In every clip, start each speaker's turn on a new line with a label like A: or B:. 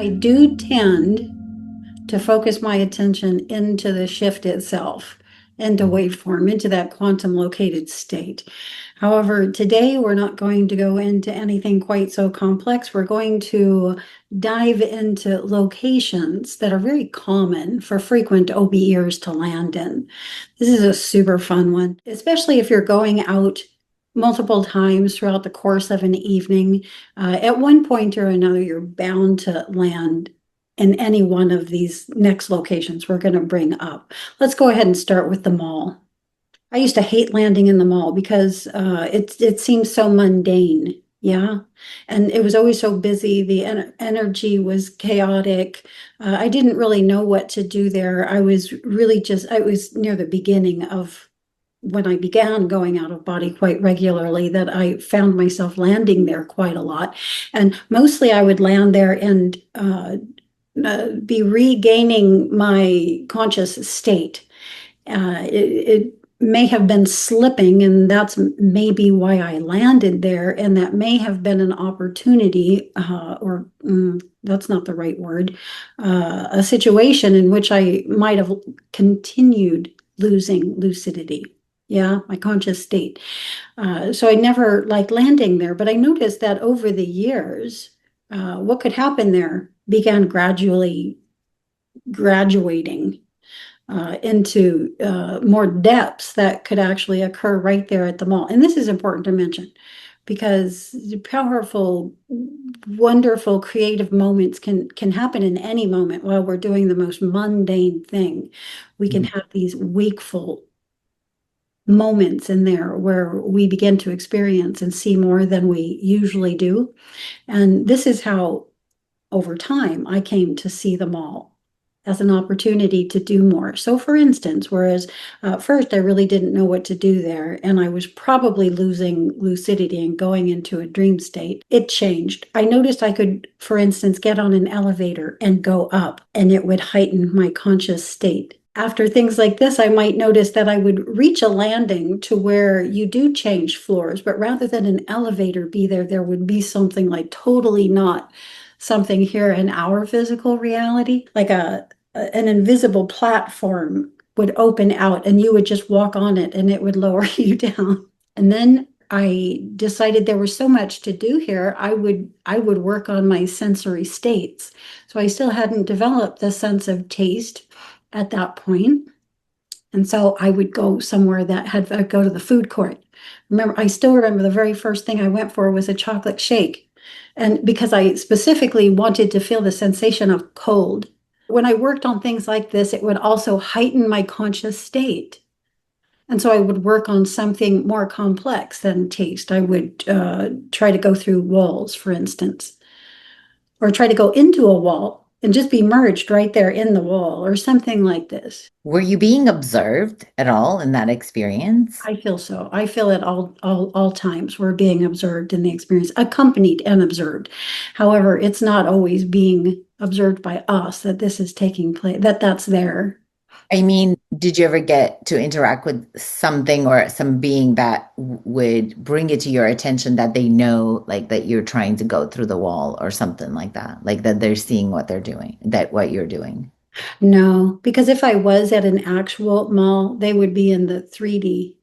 A: I do tend to focus my attention into the shift itself, into waveform, into that quantum located state. However, today we're not going to go into anything quite so complex. We're going to dive into locations that are very common for frequent OBEers to land in. This is a super fun one, especially if you're going out multiple times throughout the course of an evening. At one point or another, you're bound to land in any one of these next locations we're going to bring up. Let's go ahead and start with the mall. I used to hate landing in the mall because it seems so mundane. Yeah. And it was always so busy. The energy was chaotic. I didn't really know what to do there. I was near the beginning of when I began going out of body quite regularly that I found myself landing there quite a lot. And mostly I would land there and be regaining my conscious state. It may have been slipping, and that's maybe why I landed there. And that may have been an opportunity, that's not the right word, a situation in which I might have continued losing lucidity. Yeah, my conscious state. So I never liked landing there, but I noticed that over the years, what could happen there began gradually graduating into more depths that could actually occur right there at the mall. And this is important to mention because powerful, wonderful, creative moments can happen in any moment while we're doing the most mundane thing. We can have these wakeful moments in there where we begin to experience and see more than we usually do. And this is how, over time, I came to see them all as an opportunity to do more. So for instance, whereas first I really didn't know what to do there, and I was probably losing lucidity and going into a dream state, it changed. I noticed I could, for instance, get on an elevator and go up, and it would heighten my conscious state. After things like this, I might notice that I would reach a landing to where you do change floors, but rather than an elevator be there, there would be something like totally not something here in our physical reality, like an invisible platform would open out and you would just walk on it and it would lower you down. And then I decided there was so much to do here. I would work on my sensory states. So I still hadn't developed the sense of taste at that point. And so I would go somewhere I'd go to the food court. I still remember the very first thing I went for was a chocolate shake. And because I specifically wanted to feel the sensation of cold. When I worked on things like this, it would also heighten my conscious state. And so I would work on something more complex than taste. I would try to go through walls, for instance, or try to go into a wall and just be merged right there in the wall or something like this.
B: Were you being observed at all in that experience?
A: I feel so. I feel at all times we're being observed in the experience, accompanied and observed. However, it's not always being observed by us that this is taking place, that's there.
B: I mean, did you ever get to interact with something or some being that would bring it to your attention that they know, like that you're trying to go through the wall or something like that, like that they're seeing what they're doing, that what you're doing?
A: No, because if I was at an actual mall, they would be in the 3D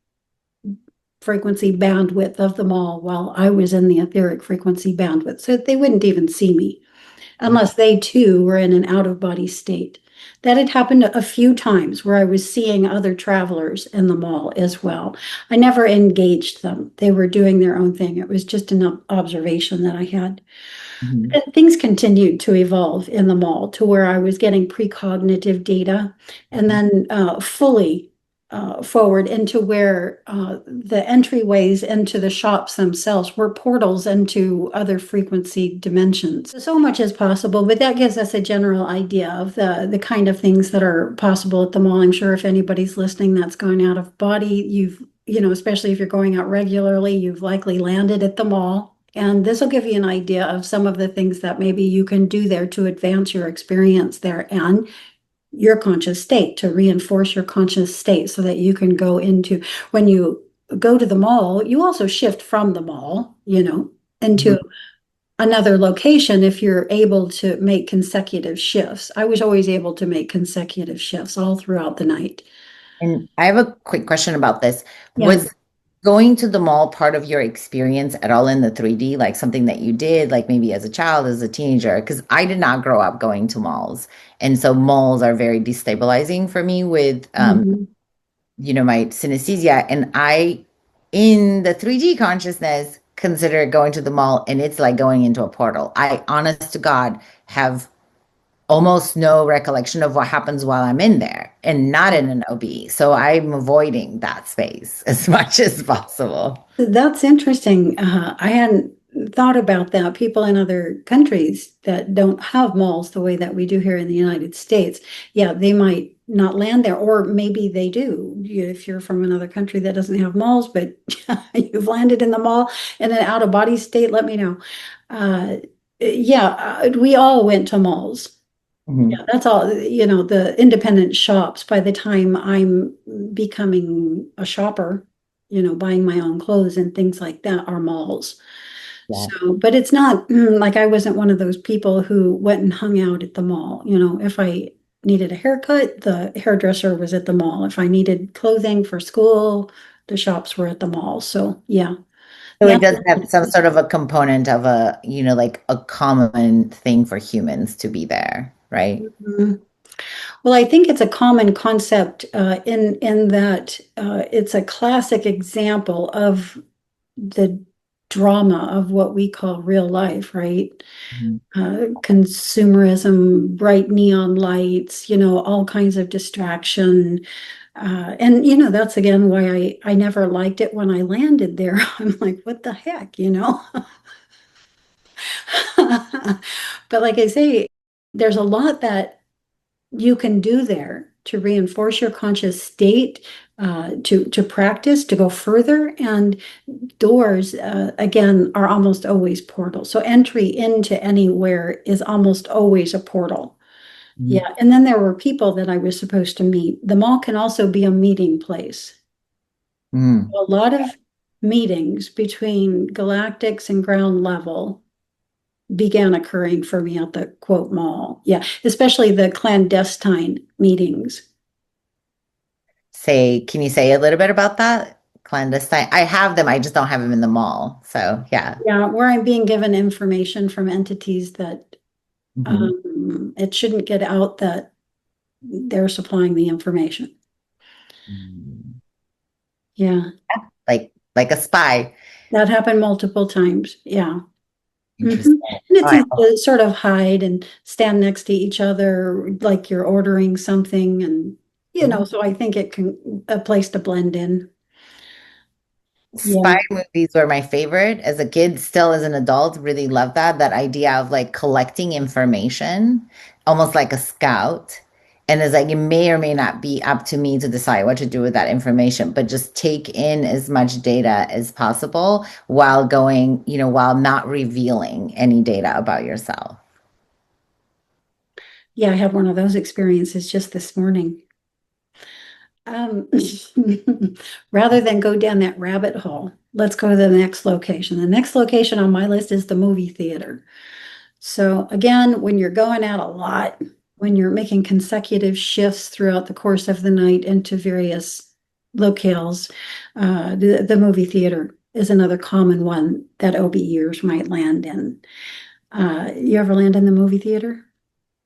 A: frequency bandwidth of the mall while I was in the etheric frequency bandwidth. So they wouldn't even see me unless they too were in an out of body state. That had happened a few times where I was seeing other travelers in the mall as well. I never engaged them. They were doing their own thing. It was just an observation that I had.
B: Mhm.
A: And things continued to evolve in the mall to where I was getting precognitive data and then fully forward into where the entryways into the shops themselves were portals into other frequency dimensions. So much is possible, but that gives us a general idea of the kind of things that are possible at the mall. I'm sure if anybody's listening that's going out of body, especially if you're going out regularly, you've likely landed at the mall. And this will give you an idea of some of the things that maybe you can do there to advance your experience there and your conscious state, to reinforce your conscious state so that you can go into, when you go to the mall, you also shift from the mall, into another location if you're able to make consecutive shifts. I was always able to make consecutive shifts all throughout the night.
B: And I have a quick question about this.
A: Yeah.
B: Was going to the mall part of your experience at all in the 3D, like something that you did, like maybe as a child, as a teenager? Because I did not grow up going to malls. And so malls are very destabilizing for me with,
A: Mhm.
B: my synesthesia. And I, in the 3D consciousness, consider going to the mall and it's like going into a portal. I, honest to God, have almost no recollection of what happens while I'm in there and not in an OB. So I'm avoiding that space as much as possible.
A: That's interesting. I hadn't thought about that. People in other countries that don't have malls the way that we do here in the United States, yeah, they might not land there, or maybe they do. If you're from another country that doesn't have malls, but you've landed in the mall in an out of body state, let me know. Uh, yeah, we all went to malls.
B: Mhm.
A: Yeah, that's all, the independent shops, by the time I'm becoming a shopper, buying my own clothes and things like that are malls.
B: Yeah.
A: So, but it's not like I wasn't one of those people who went and hung out at the mall. If I needed a haircut, the hairdresser was at the mall. If I needed clothing for school, the shops were at the mall. So, yeah.
B: So
A: The
B: it does have some sort of a component of a, like a common thing for humans to be there, right?
A: Mhm. Well, I think it's a common concept in that it's a classic example of the drama of what we call real life, right?
B: Mhm.
A: Consumerism, bright neon lights, all kinds of distraction. And, that's again why I never liked it when I landed there. I'm like, what the heck? But like I say, there's a lot that you can do there to reinforce your conscious state, to practice, to go further. And doors, again, are almost always portals. So entry into anywhere is almost always a portal.
B: Mhm.
A: Yeah. And then there were people that I was supposed to meet. The mall can also be a meeting place.
B: Mhm.
A: A lot of meetings between galactics and ground level began occurring for me at the quote mall. Yeah, especially the clandestine meetings.
B: Can you say a little bit about that? Clandestine. I have them, I just don't have them in the mall. So yeah.
A: Yeah, where I'm being given information from entities that
B: Mhm.
A: it shouldn't get out that they're supplying the information.
B: Mhm.
A: Yeah,
B: Like a spy.
A: that happened multiple times. Yeah. Mhm.
B: Interesting.
A: And
B: All
A: it's
B: right.
A: easy to sort of hide and stand next to each other like you're ordering something, and so I think it can a place to blend in.
B: Spy
A: Yeah.
B: movies were my favorite as a kid, still as an adult, really love that idea of like collecting information, almost like a scout. And it's like it may or may not be up to me to decide what to do with that information, but just take in as much data as possible while while not revealing any data about yourself.
A: Yeah, I had one of those experiences just this morning. Um, Rather than go down that rabbit hole, let's go to the next location. The next location on my list is the movie theater. So again, when you're going out a lot, when you're making consecutive shifts throughout the course of the night into various locales, the movie theater is another common one that OBEers might land in. You ever land in the movie theater?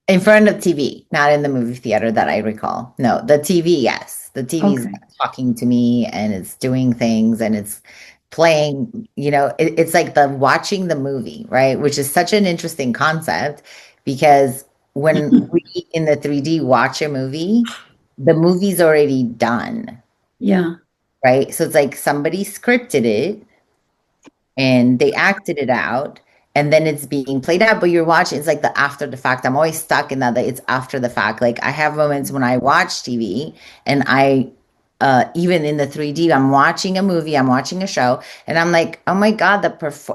B: In front of TV, not in the movie theater that I recall. No, the TV, yes. The TV is
A: Okay.
B: talking to me and it's doing things and it's playing, it's like the watching the movie, right? Which is such an interesting concept because when we in the 3D watch a movie, the movie's already done,
A: Yeah.
B: right? So it's like somebody scripted it and they acted it out and then it's being played out, but you're watching, it's like the after the fact. I'm always stuck in that it's after the fact. Like I have moments when I watch TV and even in the 3D, I'm watching a movie, I'm watching a show, and I'm like, oh my God,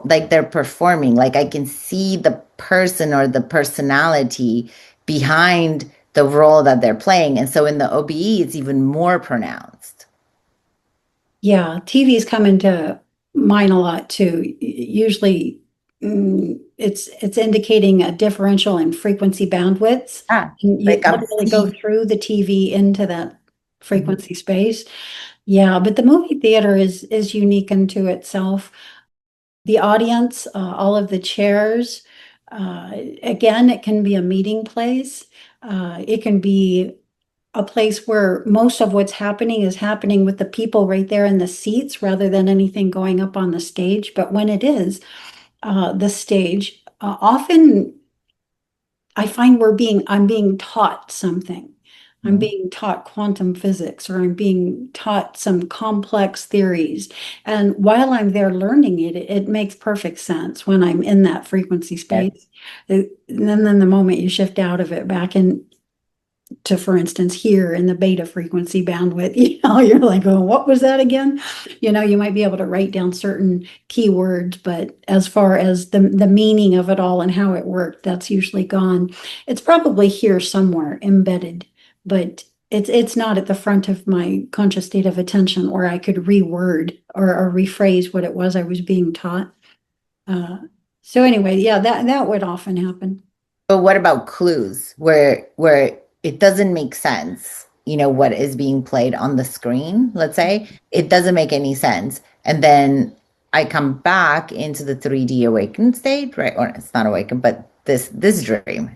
B: like they're performing. Like I can see the person or the personality behind the role that they're playing. And so in the OBE, it's even more pronounced.
A: Yeah, TV's come into mine a lot too. Usually it's indicating a differential in frequency bandwidths.
B: Ah,
A: And you
B: like I'm
A: literally go
B: seeing.
A: through the TV into that
B: Mhm.
A: frequency space. Yeah, but the movie theater is unique unto itself. The audience, all of the chairs, again, it can be a meeting place. It can be a place where most of what's happening is happening with the people right there in the seats rather than anything going up on the stage. But when it is the stage, often I find I'm being taught something. I'm
B: Mhm.
A: being taught quantum physics, or I'm being taught some complex theories. And while I'm there learning it, it makes perfect sense when I'm in that frequency
B: Yes.
A: space. And then the moment you shift out of it back in to, for instance, here in the beta frequency bandwidth, you're like, oh, what was that again? You might be able to write down certain keywords, but as far as the meaning of it all and how it worked, that's usually gone. It's probably here somewhere embedded, but it's not at the front of my conscious state of attention where I could reword or rephrase what it was I was being taught. Uh, so anyway, yeah, that would often happen.
B: But what about clues where it doesn't make sense, what is being played on the screen, let's say, it doesn't make any sense. And then I come back into the 3D awakened state, right? Or it's not awakened, but this dream.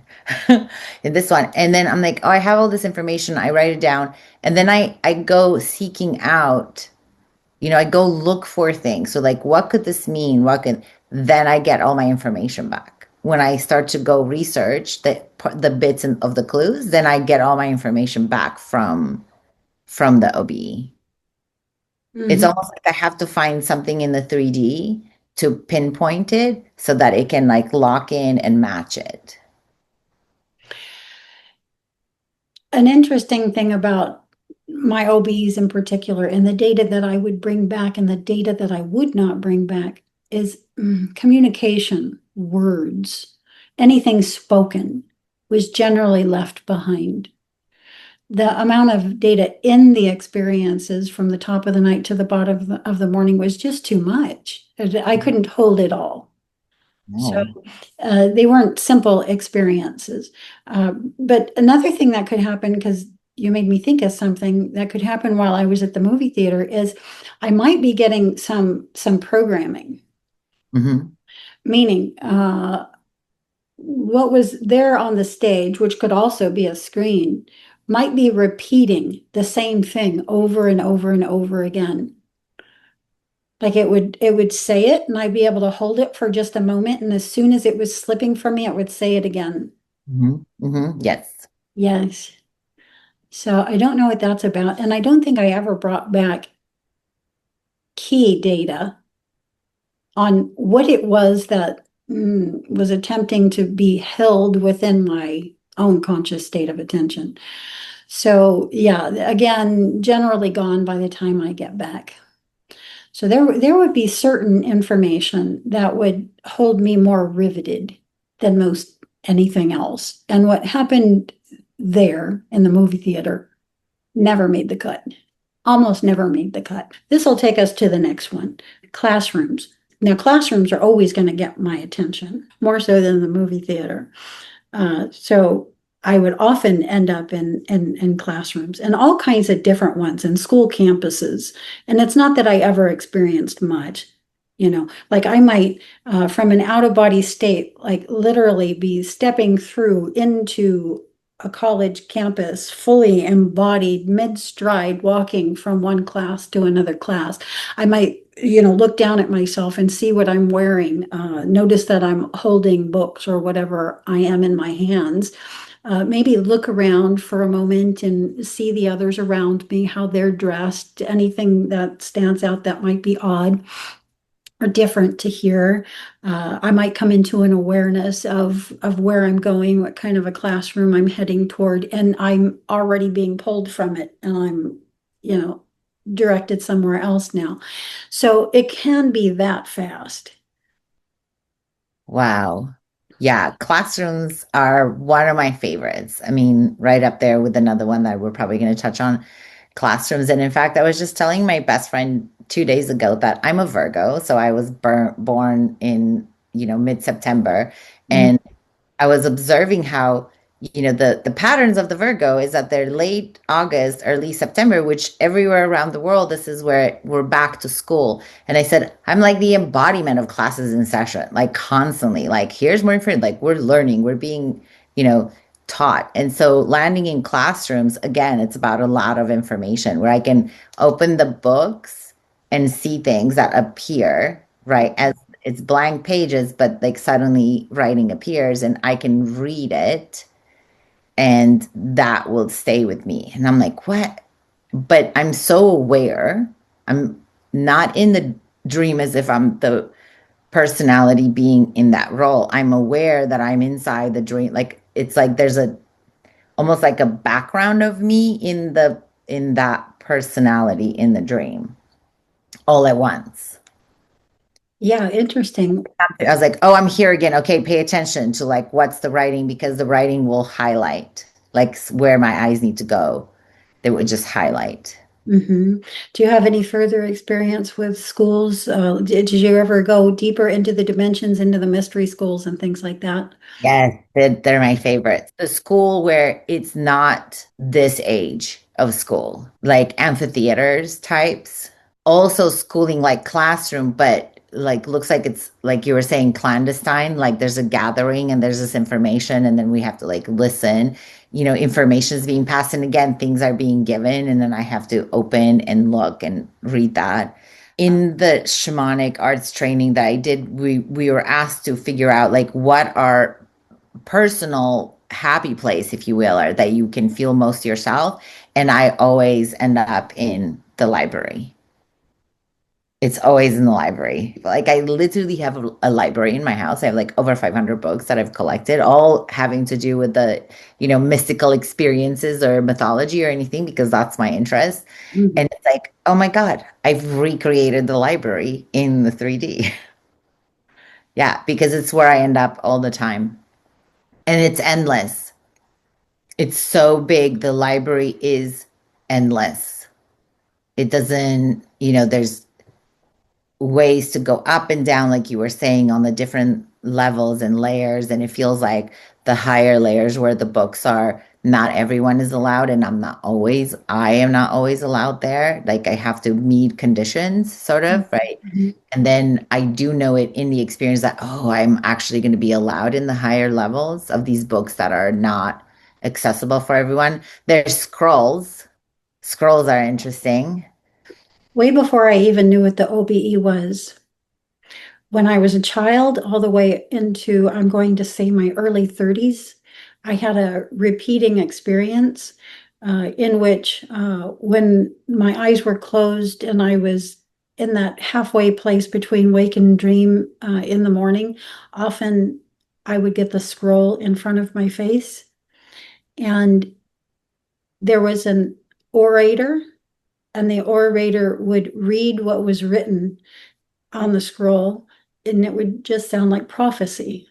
B: In this one. And then I'm like, oh, I have all this information. I write it down. And then I go seeking out, I go look for things. So like, what could this mean? Then I get all my information back. When I start to go research the bits of the clues, then I get all my information back from the OBE. It's
A: Mhm.
B: almost like I have to find something in the 3D to pinpoint it so that it can like lock in and match it.
A: An interesting thing about my OBs in particular and the data that I would bring back and the data that I would not bring back is communication, words, anything spoken was generally left behind. The amount of data in the experiences from the top of the night to the bottom of the morning was just too much. I couldn't hold it all. So
B: No.
A: they weren't simple experiences. But another thing that could happen, because you made me think of something that could happen while I was at the movie theater, is I might be getting some programming,
B: Hmm.
A: meaning what was there on the stage, which could also be a screen, might be repeating the same thing over and over and over again. Like it would say it and I'd be able to hold it for just a moment. And as soon as it was slipping from me, it would say it again.
B: Hmm. Hmm. Yes.
A: Yes. So I don't know what that's about. And I don't think I ever brought back key data on what it was that was attempting to be held within my own conscious state of attention. So yeah, again, generally gone by the time I get back. So there would be certain information that would hold me more riveted than most anything else. And what happened there in the movie theater never made the cut. Almost never made the cut. This will take us to the next one, classrooms. Now, classrooms are always going to get my attention, more so than the movie theater. So I would often end up in classrooms and all kinds of different ones in school campuses. And it's not that I ever experienced much, like I might, from an out of body state, like literally be stepping through into a college campus, fully embodied, mid stride, walking from one class to another class. I might look down at myself and see what I'm wearing, notice that I'm holding books or whatever I am in my hands. Maybe look around for a moment and see the others around me, how they're dressed, anything that stands out that might be odd or different to hear. I might come into an awareness of where I'm going, what kind of a classroom I'm heading toward, and I'm already being pulled from it, and I'm, you know, directed somewhere else now. So it can be that fast.
B: Wow. Yeah, classrooms are one of my favorites. I mean, right up there with another one that we're probably going to touch on, classrooms. And in fact, I was just telling my best friend 2 days ago that I'm a Virgo. So I was born in mid-September.
A: Mhm.
B: And I was observing how, the patterns of the Virgo is that they're late August, early September, which everywhere around the world, this is where we're back to school. And I said, I'm like the embodiment of classes in session, like constantly, like here's more information, like we're learning, we're being, you know, taught. And so landing in classrooms, again, it's about a lot of information where I can open the books and see things that appear, right, as it's blank pages, but like suddenly writing appears and I can read it and that will stay with me. And I'm like, what? But I'm so aware. I'm not in the dream as if I'm the personality being in that role. I'm aware that I'm inside the dream. Like it's like there's a almost like a background of me in that personality in the dream all at once.
A: Yeah, interesting.
B: I was like, oh, I'm here again. Okay, pay attention to like what's the writing because the writing will highlight like where my eyes need to go. They would just highlight.
A: Hmm. Do you have any further experience with schools? Did you ever go deeper into the dimensions, into the mystery schools and things like that?
B: Yes, they're my favorites. The school where it's not this age of school, like amphitheaters types. Also schooling like classroom, but like looks like it's like you were saying clandestine, like there's a gathering and there's this information and then we have to like listen. Information is being passed and again, things are being given and then I have to open and look and read that. In the shamanic arts training that I did, we were asked to figure out like what are personal happy place, if you will, or that you can feel most yourself. And I always end up in the library. It's always in the library. Like I literally have a library in my house. I have like over 500 books that I've collected, all having to do with the, mystical experiences or mythology or anything, because that's my interest.
A: Mhm.
B: And it's like, oh my God, I've recreated the library in the 3D. Yeah, because it's where I end up all the time. And it's endless. It's so big. The library is endless. It doesn't, there's ways to go up and down, like you were saying, on the different levels and layers. And it feels like the higher layers where the books are, not everyone is allowed. And I am not always allowed there. Like I have to meet conditions, sort of, right?
A: Mhm.
B: And then I do know it in the experience that, oh, I'm actually going to be allowed in the higher levels of these books that are not accessible for everyone. There's scrolls. Scrolls are interesting.
A: Way before I even knew what the OBE was, when I was a child, all the way into, I'm going to say my early 30s, I had a repeating experience in which, when my eyes were closed and I was in that halfway place between wake and dream in the morning, often I would get the scroll in front of my face, and there was an orator, and the orator would read what was written on the scroll, and it would just sound like prophecy.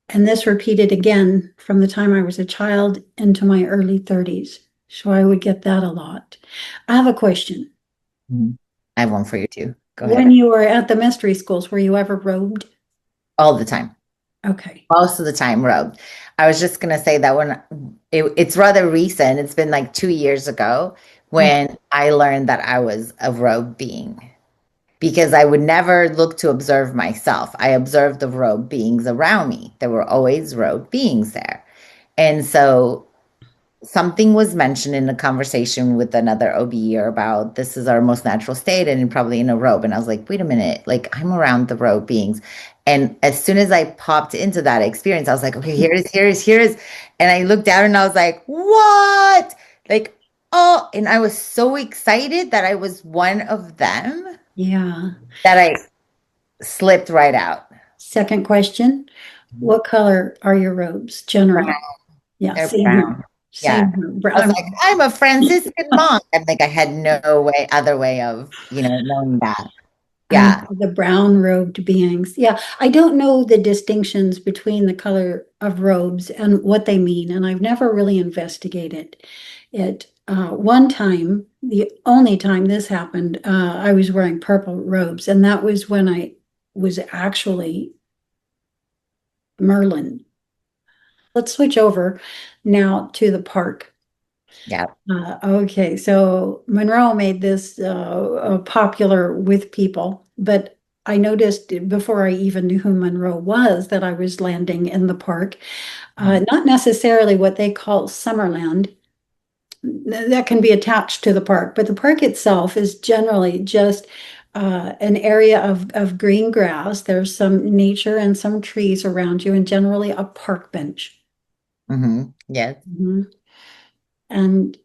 A: And this repeated again from the time I was a child into my early 30s. So I would get that a lot. I have a question.
B: Mhm. I have one for you too. Go ahead.
A: When you were at the mystery schools, were you ever robed?
B: All the time.
A: Okay.
B: Most of the time robed. I was just gonna say that when it's rather recent, it's been like 2 years ago
A: Oh,
B: when I learned that I was a robed being because I would never look to observe myself. I observed the robed beings around me. There were always robed beings there. And so something was mentioned in a conversation with another OBE about this is our most natural state and probably in a robe. And I was like, wait a minute, like I'm around the robe beings. And as soon as I popped into that experience, I was like, okay, here is. And I looked down and I was like, what? Like, oh, and I was so excited that I was one of them
A: yeah.
B: that I slipped right out.
A: Second question. What color are your robes generally? Yeah,
B: They're
A: same here.
B: brown. Yeah.
A: Same here.
B: I was like, I'm a Franciscan monk. I'm like, I had no other way of, knowing that.
A: I'm
B: Yeah.
A: the brown robed beings. Yeah, I don't know the distinctions between the color of robes and what they mean, and I've never really investigated it. One time, the only time this happened, I was wearing purple robes, and that was when I was actually Merlin. Let's switch over now to the park.
B: Yeah.
A: Okay, so Monroe made this popular with people, but I noticed before I even knew who Monroe was that I was landing in the park. Not necessarily what they call Summerland. That can be attached to the park, but the park itself is generally just an area of green grass. There's some nature and some trees around you, and generally a park bench.
B: Yes.
A: Mhm. And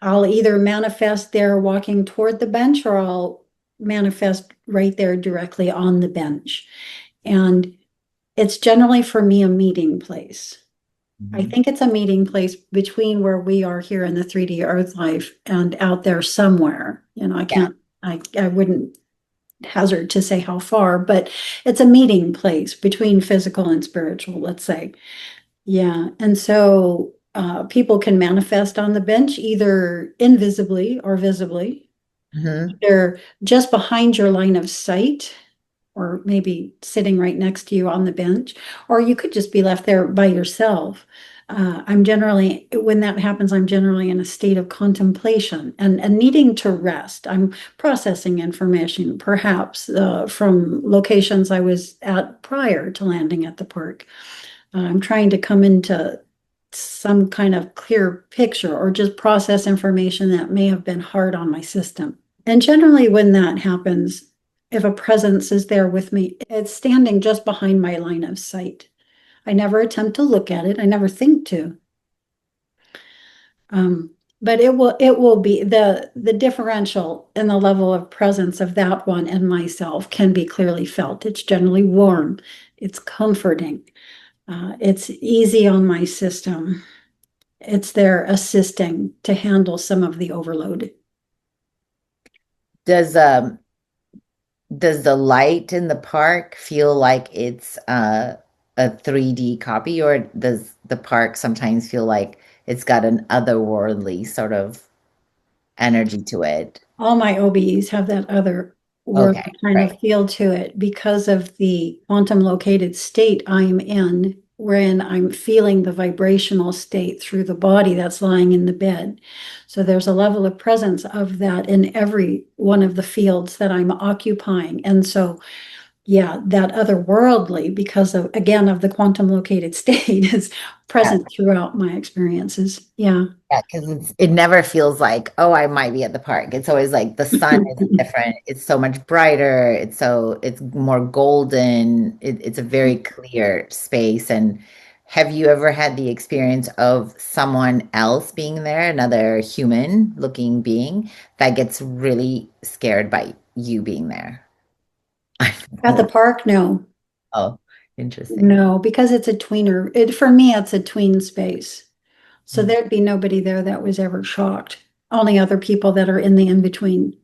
A: I'll either manifest there walking toward the bench, or I'll manifest right there directly on the bench. And it's generally for me a meeting place. I think it's a meeting place between where we are here in the 3D Earth life and out there somewhere. I
B: Yeah.
A: can't, I wouldn't hazard to say how far, but it's a meeting place between physical and spiritual, let's say. Yeah. And so people can manifest on the bench either invisibly or visibly. They're just behind your line of sight, or maybe sitting right next to you on the bench, or you could just be left there by yourself. I'm generally, when that happens, I'm generally in a state of contemplation and needing to rest. I'm processing information, perhaps from locations I was at prior to landing at the park. I'm trying to come into some kind of clear picture or just process information that may have been hard on my system. And generally, when that happens, if a presence is there with me, it's standing just behind my line of sight. I never attempt to look at it. I never think to. But it will be the differential in the level of presence of that one and myself can be clearly felt. It's generally warm. It's comforting. It's easy on my system. It's there assisting to handle some of the overload.
B: Does does the light in the park feel like it's a 3D copy, or does the park sometimes feel like it's got an otherworldly sort of energy to it?
A: All my OBEs have that other world
B: Okay,
A: kind
B: right.
A: of feel to it because of the quantum located state I'm in, wherein I'm feeling the vibrational state through the body that's lying in the bed. So there's a level of presence of that in every one of the fields that I'm occupying. And so, yeah, that otherworldly, because of, again, of the quantum located state, is
B: Yeah,
A: present throughout my experiences. Yeah.
B: yeah, because it never feels like, oh, I might be at the park. It's always like the sun is different. It's so much brighter. It's more golden. It's a very clear space. And have you ever had the experience of someone else being there, another human looking being that gets really scared by you being there?
A: At the park, no.
B: Oh, interesting.
A: No, because it's a tweener. For me, it's a tween space. So
B: Mm.
A: there'd be nobody there that was ever shocked. Only other people that are in the in-between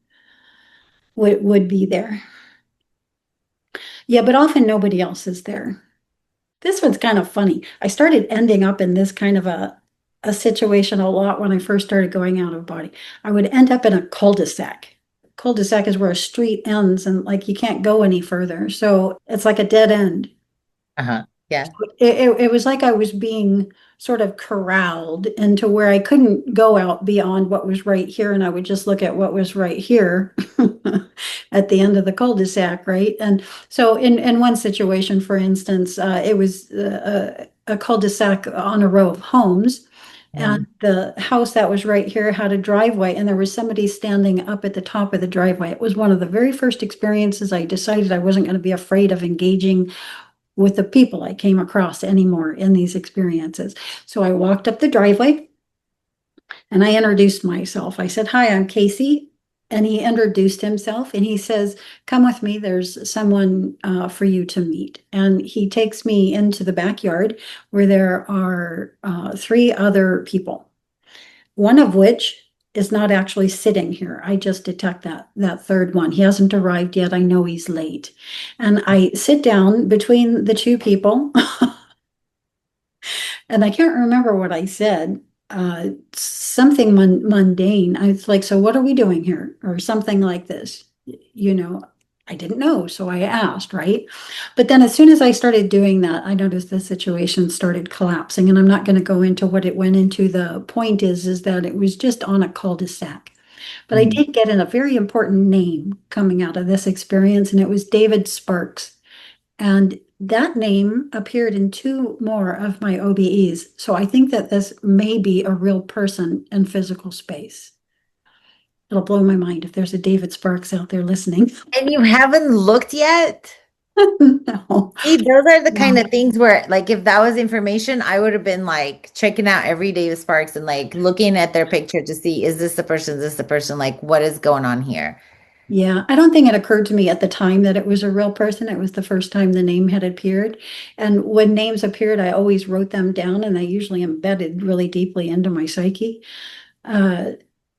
A: would be there. Yeah, but often nobody else is there. This one's kind of funny. I started ending up in this kind of a situation a lot when I first started going out of body. I would end up in a cul-de-sac. Cul-de-sac is where a street ends and like you can't go any further. So it's like a dead end.
B: Uh-huh. Yeah.
A: It was like I was being sort of corralled into where I couldn't go out beyond what was right here, and I would just look at what was right here at the end of the cul-de-sac, right? And so in one situation, for instance, it was a cul-de-sac on a row of homes. And
B: Mm.
A: the house that was right here had a driveway, and there was somebody standing up at the top of the driveway. It was one of the very first experiences I decided I wasn't going to be afraid of engaging with the people I came across anymore in these experiences. So I walked up the driveway and I introduced myself. I said, "Hi, I'm Casey." And he introduced himself and he says, "Come with me. There's someone for you to meet." And he takes me into the backyard where there are three other people, one of which is not actually sitting here. I just detect that third one. He hasn't arrived yet. I know he's late. And I sit down between the two people and I can't remember what I said. something mundane. I was like, so what are we doing here? Or something like this. You know, I didn't know, so I asked, right? But then as soon as I started doing that, I noticed the situation started collapsing. And I'm not going to go into what it went into. The point is that it was just on a cul-de-sac. But I
B: Mhm.
A: did get in a very important name coming out of this experience, and it was David Sparks. And that name appeared in two more of my OBEs. So I think that this may be a real person in physical space. It'll blow my mind if there's a David Sparks out there listening.
B: And you haven't looked yet?
A: No,
B: See, those are the kind
A: no.
B: of things where, like, if that was information, I would have been like checking out every day with Sparks and like looking at their picture to see, is this the person? Is this the person? Like, what is going on here?
A: Yeah, I don't think it occurred to me at the time that it was a real person. It was the first time the name had appeared. And when names appeared, I always wrote them down and they usually embedded really deeply into my psyche. Uh,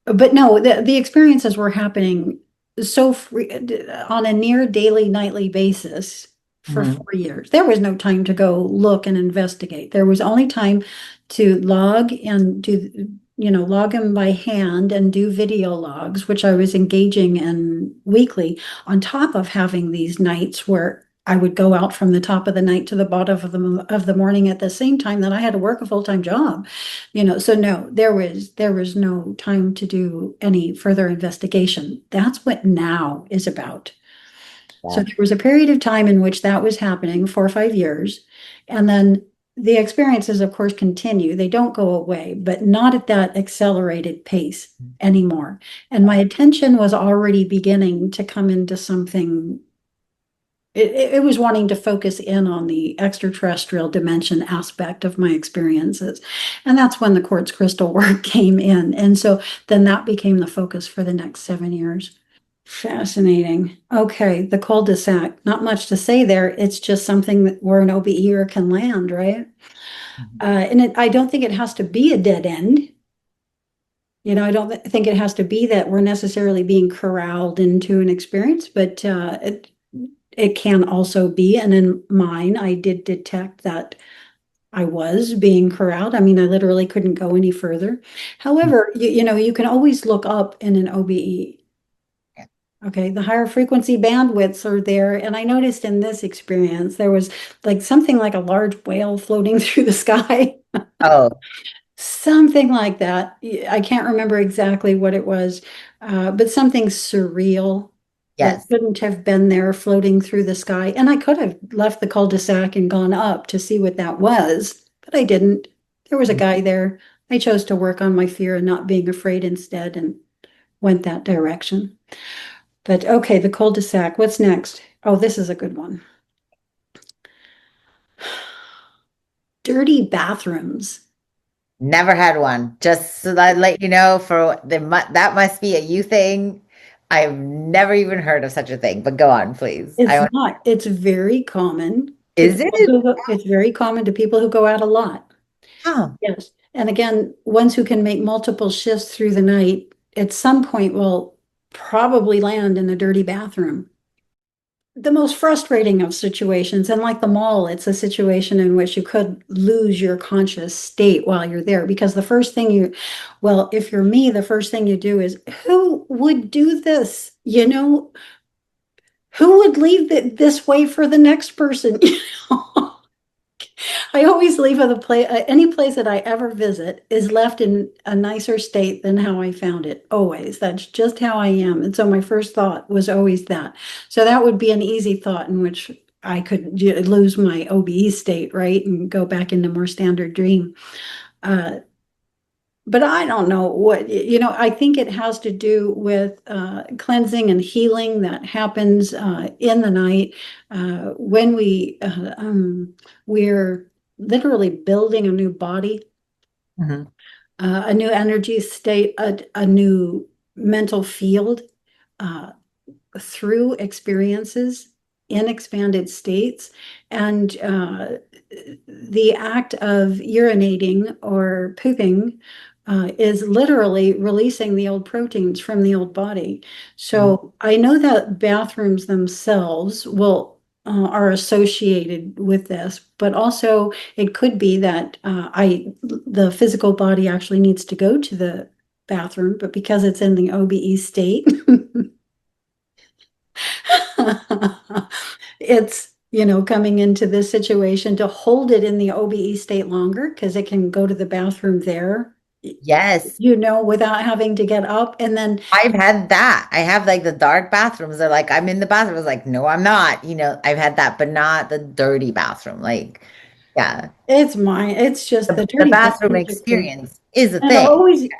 A: but no, the experiences were happening so free, on a near daily, nightly basis for
B: Mhm.
A: 4 years. There was no time to go look and investigate. There was only time to log and do, log them by hand and do video logs, which I was engaging in weekly, on top of having these nights where I would go out from the top of the night to the bottom of the morning at the same time that I had to work a full-time job. So no, there was no time to do any further investigation. That's what now is about. So
B: Yeah.
A: there was a period of time in which that was happening, 4 or 5 years. And then the experiences, of course, continue. They don't go away, but not at that accelerated pace anymore. And my attention was already beginning to come into something. It was wanting to focus in on the extraterrestrial dimension aspect of my experiences. And that's when the quartz crystal work came in. And so then that became the focus for the next 7 years. Fascinating. Okay, the cul-de-sac. Not much to say there. It's just something that where an OBEer can land, right?
B: Mhm.
A: I don't think it has to be a dead end. I don't think it has to be that we're necessarily being corralled into an experience, but it can also be. And in mine, I did detect that I was being corralled. I mean, I literally couldn't go any further. However, you can always look up in an OBE. Okay, the higher frequency bandwidths are there. And I noticed in this experience, there was like something like a large whale floating through the sky,
B: Oh,
A: something like that. I can't remember exactly what it was, but something surreal that
B: yes.
A: couldn't have been there floating through the sky. And I could have left the cul-de-sac and gone up to see what that was, but I didn't. There was a guy there. I chose to work on my fear and not being afraid instead and went that direction. But okay, the cul-de-sac. What's next? Oh, this is a good one. Dirty bathrooms.
B: Never had one. Just so that I let you know, that must be a you thing. I've never even heard of such a thing, but go on, please.
A: It's not. It's very common to
B: Is
A: people
B: it?
A: who go, it's very common to people who go out a lot.
B: Oh,
A: Yes. And again, ones who can make multiple shifts through the night at some point will probably land in a dirty bathroom. The most frustrating of situations, and like the mall, it's a situation in which you could lose your conscious state while you're there because well, if you're me, the first thing you do is, who would do this? Who would leave it this way for the next person? I always leave the place, any place that I ever visit is left in a nicer state than how I found it. Always. That's just how I am. And so my first thought was always that. So that would be an easy thought in which I could lose my OBE state, right? And go back into more standard dream. Uh, but I don't know I think it has to do with cleansing and healing that happens in the night when we're literally building a new body,
B: mhm.
A: a new energy state, a new mental field uh, through experiences in expanded states. And the act of urinating or pooping is literally releasing the old proteins from the old body.
B: Mhm.
A: So I know that bathrooms themselves will are associated with this, but also it could be that the physical body actually needs to go to the bathroom, but because it's in the OBE state, it's, coming into this situation to hold it in the OBE state longer because it can go to the bathroom there,
B: Yes.
A: without having to get up. And then
B: I've had that. I have like the dark bathrooms. They're like, I'm in the bathroom. I was like, no, I'm not. I've had that, but not the dirty bathroom. Like, yeah,
A: it's just the
B: the
A: dirty
B: bathroom
A: bathrooms are crazy.
B: experience is a
A: And
B: thing.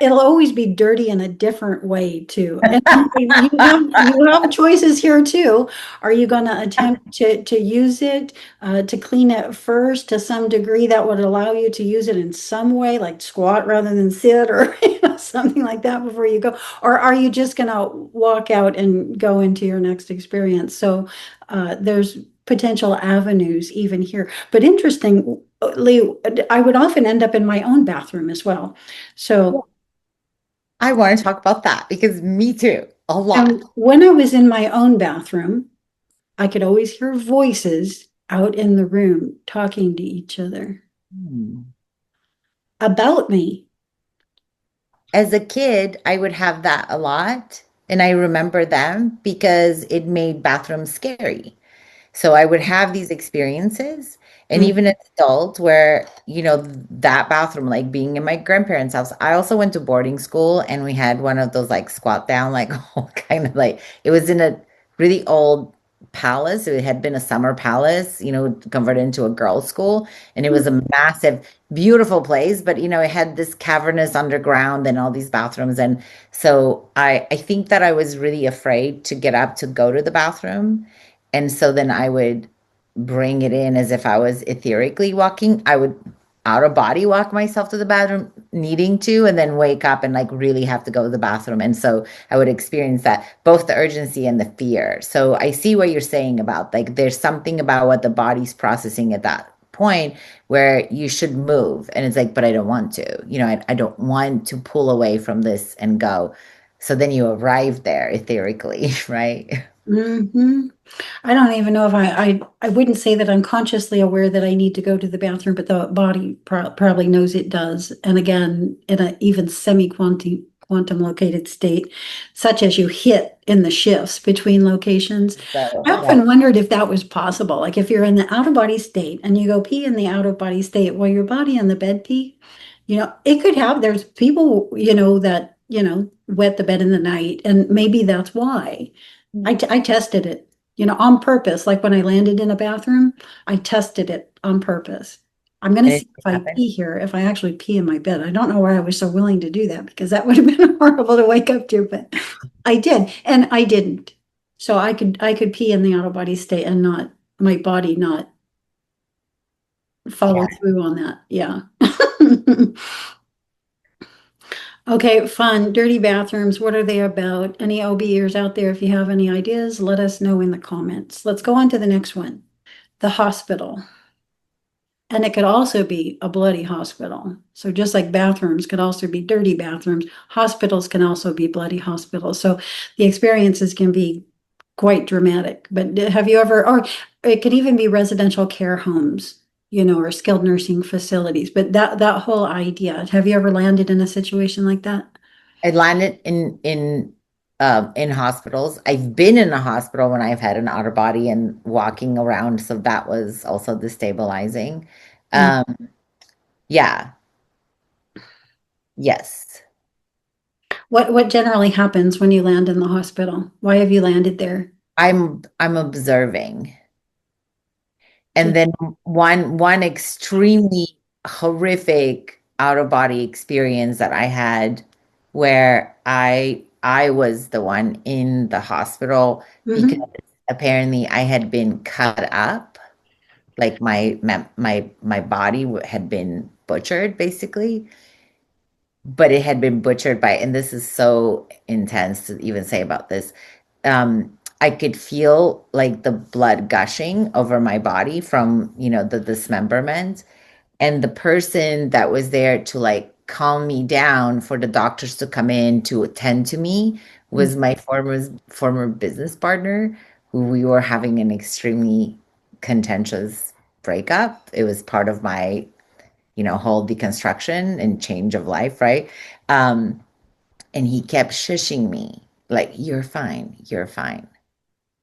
A: it'll always be dirty in a different way too. And you have choices here too. Are you going to attempt to use it to clean it first to some degree that would allow you to use it in some way, like squat rather than sit, or something like that before you go? Or are you just going to walk out and go into your next experience? So there's potential avenues even here. But interestingly, I would often end up in my own bathroom as well. So,
B: I want to talk about that because me too, a lot.
A: and when I was in my own bathroom, I could always hear voices out in the room talking to each other
B: Hmm.
A: about me.
B: As a kid, I would have that a lot. And I remember them because it made bathrooms scary. So I would have these experiences, and
A: Mm,
B: even as adult, where, that bathroom, like being in my grandparents' house. I also went to boarding school, and we had one of those like squat down, like kind of like it was in a really old palace. It had been a summer palace, converted into a girls' school, and it was a massive, beautiful place. But it had this cavernous underground and all these bathrooms, and so I think that I was really afraid to get up to go to the bathroom. And so then I would bring it in as if I was etherically walking. I would out of body walk myself to the bathroom, needing to, and then wake up and like really have to go to the bathroom. And so I would experience that, both the urgency and the fear. So I see what you're saying about like there's something about what the body's processing at that point where you should move. And it's like, but I don't want to, I don't want to pull away from this and go. So then you arrive there etherically, right?
A: mhm. I don't even know if I wouldn't say that I'm consciously aware that I need to go to the bathroom, but the body probably knows it does. And again, in a even quantum located state, such as you hit in the shifts between locations.
B: So
A: I
B: yeah.
A: often wondered if that was possible. Like if you're in the out of body state and you go pee in the out of body state while your body in the bed pee, it could have, there's people, that, wet the bed in the night, and maybe that's why. I tested it, on purpose. Like when I landed in a bathroom, I tested it on purpose. I'm going to
B: And it
A: see if I
B: happened.
A: pee here, if I actually pee in my bed. I don't know why I was so willing to do that because that would have been horrible to wake up to, but I did, and I didn't. So I could pee in the out of body state and not my body not follow
B: Yeah.
A: through on that. Yeah. Okay, fun. Dirty bathrooms. What are they about? Any OBers out there? If you have any ideas, let us know in the comments. Let's go on to the next one. The hospital. And it could also be a bloody hospital. So just like bathrooms could also be dirty bathrooms, hospitals can also be bloody hospitals. So the experiences can be quite dramatic. But have you ever, or it could even be residential care homes, or skilled nursing facilities. But that whole idea, have you ever landed in a situation like that?
B: I landed in hospitals. I've been in a hospital when I've had an outer body and walking around, so that was also destabilizing.
A: Mm.
B: Um, yeah, yes.
A: What generally happens when you land in the hospital? Why have you landed there?
B: I'm observing. And
A: Just
B: then one extremely horrific out of body experience that I had where I was the one in the hospital because
A: mhm.
B: apparently I had been cut up, like my body had been butchered basically, but it had been butchered by, and this is so intense to even say about this. I could feel like the blood gushing over my body from, the dismemberment. And the person that was there to like calm me down for the doctors to come in to attend to me was my former business partner, who we were having an extremely contentious breakup. It was part of my, whole deconstruction and change of life, right? Um, and he kept shushing me, like, you're fine, you're fine.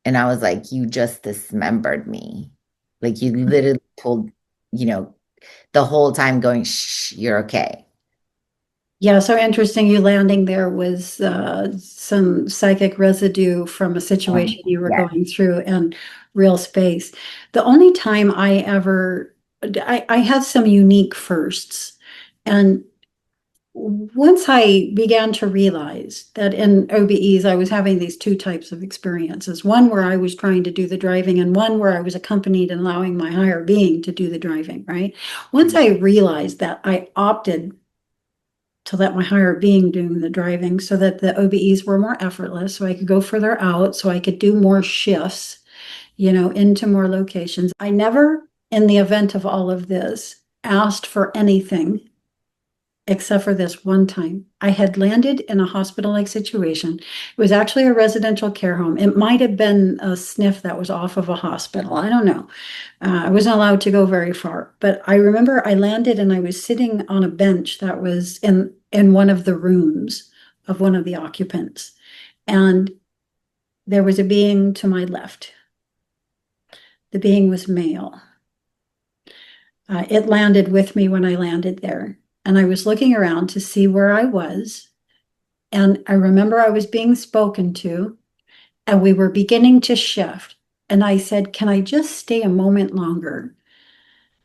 B: And I was like, you just dismembered me. Like you literally pulled, you know, the whole time going, shh, you're okay.
A: Yeah, so interesting you landing there was some psychic residue from a situation you were
B: Yeah.
A: going through and real space. The only time I had some unique firsts. And once I began to realize that in OBEs, I was having these two types of experiences, one where I was trying to do the driving and one where I was accompanied and allowing my higher being to do the driving, right? Once I realized that, I opted to let my higher being do the driving so that the OBEs were more effortless, so I could go further out, so I could do more shifts, into more locations. I never, in the event of all of this, asked for anything except for this one time. I had landed in a hospital-like situation. It was actually a residential care home. It might have been a sniff that was off of a hospital. I don't know. I wasn't allowed to go very far, but I remember I landed and I was sitting on a bench that was in one of the rooms of one of the occupants, and there was a being to my left. The being was male. It landed with me when I landed there, and I was looking around to see where I was, and I remember I was being spoken to, and we were beginning to shift. And I said, "Can I just stay a moment longer?"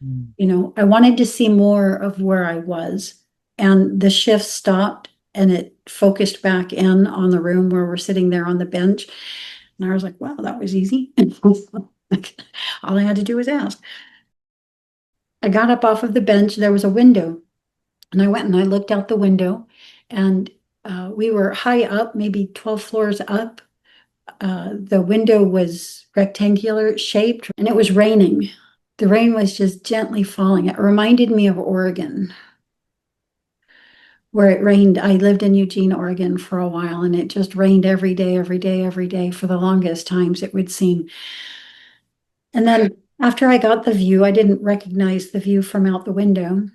B: Mm.
A: I wanted to see more of where I was. And the shift stopped and it focused back in on the room where we're sitting there on the bench. And I was like, wow, that was easy. All I had to do was ask. I got up off of the bench. There was a window. And I went and I looked out the window. And we were high up, maybe 12 floors up. The window was rectangular shaped and it was raining. The rain was just gently falling. It reminded me of Oregon, where it rained. I lived in Eugene, Oregon for a while, and it just rained every day, every day, every day for the longest times, it would seem. And then after I got the view, I didn't recognize the view from out the window.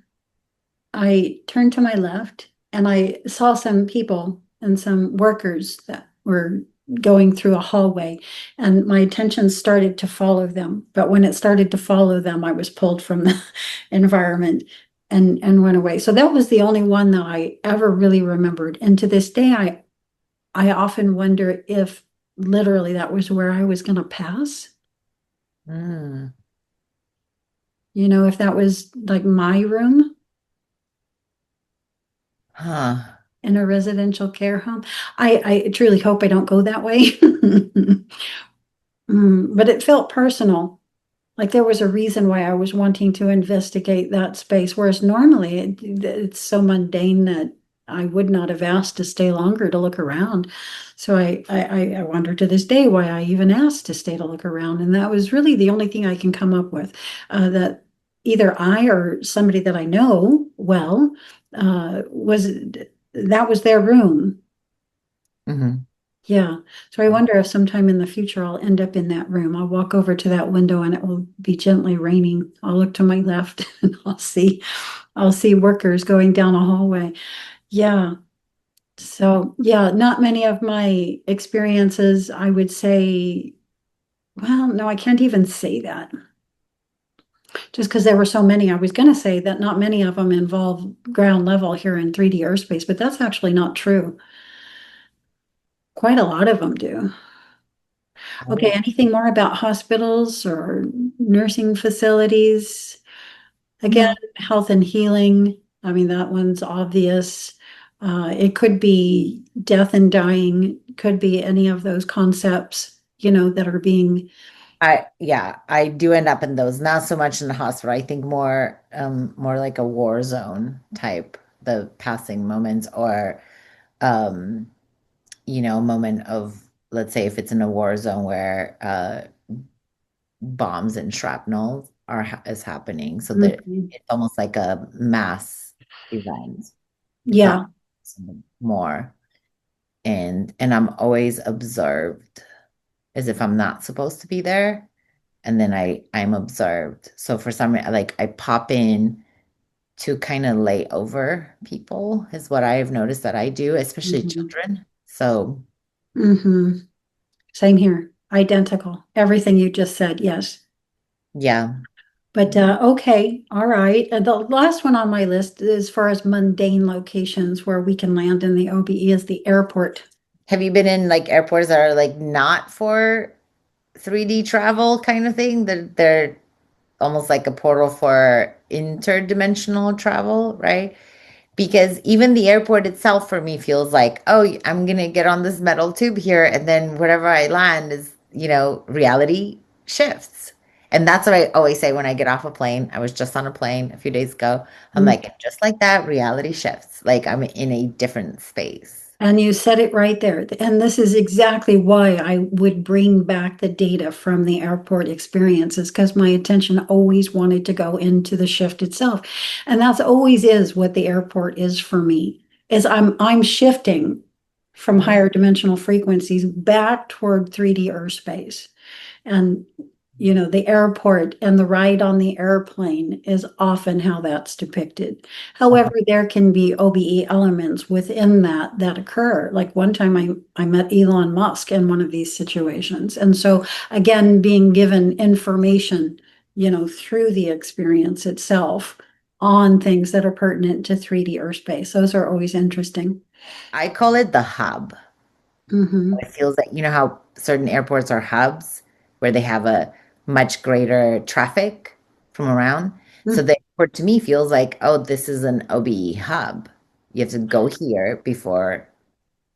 A: I turned to my left and I saw some people and some workers that were going through a hallway, and my attention started to follow them. But when it started to follow them, I was pulled from the environment and went away. So that was the only one that I ever really remembered. And to this day, I often wonder if literally that was where I was going to pass.
B: Mm.
A: If that was like my room
B: Huh.
A: in a residential care home. I truly hope I don't go that way. But it felt personal. Like there was a reason why I was wanting to investigate that space, whereas normally it's so mundane that I would not have asked to stay longer to look around. So I wonder to this day why I even asked to stay to look around. And that was really the only thing I can come up with, that either I or somebody that I know well was that was their room.
B: Hmm.
A: Yeah. So I wonder if sometime in the future I'll end up in that room. I'll walk over to that window and it will be gently raining. I'll look to my left and I'll see workers going down a hallway. Yeah. So yeah, not many of my experiences, I would say, well, no, I can't even say that. Just because there were so many, I was going to say that not many of them involve ground level here in 3D airspace, but that's actually not true. Quite a lot of them do. Okay,
B: Oh.
A: anything more about hospitals or nursing facilities? Again,
B: No.
A: health and healing. I mean, that one's obvious. It could be death and dying, could be any of those concepts, that are being.
B: Yeah, I do end up in those. Not so much in the hospital. I think more like a war zone type, the passing moments or um, moment of, let's say if it's in a war zone where bombs and shrapnel is happening, so that
A: Mhm.
B: it's almost like a mass event. It's not
A: Yeah,
B: more. And I'm always observed as if I'm not supposed to be there. and then I'm observed. So for some like I pop in to kind of lay over people is what I've noticed that I do, especially
A: Mhm.
B: children. So
A: Mhm. Same here. Identical. Everything you just said, yes.
B: yeah.
A: But okay, all right. And the last one on my list, as far as mundane locations where we can land in the OBE, is the airport.
B: Have you been in like airports that are like not for 3D travel kind of thing? They're almost like a portal for interdimensional travel, right? Because even the airport itself for me feels like, oh, I'm gonna get on this metal tube here, and then wherever I land is, reality shifts. And that's what I always say when I get off a plane. I was just on a plane a few days ago. I'm like, just like that, reality shifts. Like I'm in a different space.
A: And you said it right there. And this is exactly why I would bring back the data from the airport experiences, because my attention always wanted to go into the shift itself. And that's always is what the airport is for me, is I'm shifting from
B: Mhm.
A: higher dimensional frequencies back toward 3D Earth space. And, the airport and the ride on the airplane is often how that's depicted. However, there can be OBE elements within that occur. Like one time I met Elon Musk in one of these situations. And so again, being given information, through the experience itself on things that are pertinent to 3D Earth space. Those are always interesting.
B: I call it the hub.
A: Hmm.
B: It feels like, how certain airports are hubs where they have a much greater traffic from around. So the airport to me feels like, oh, this is an OBE hub. You have to go here before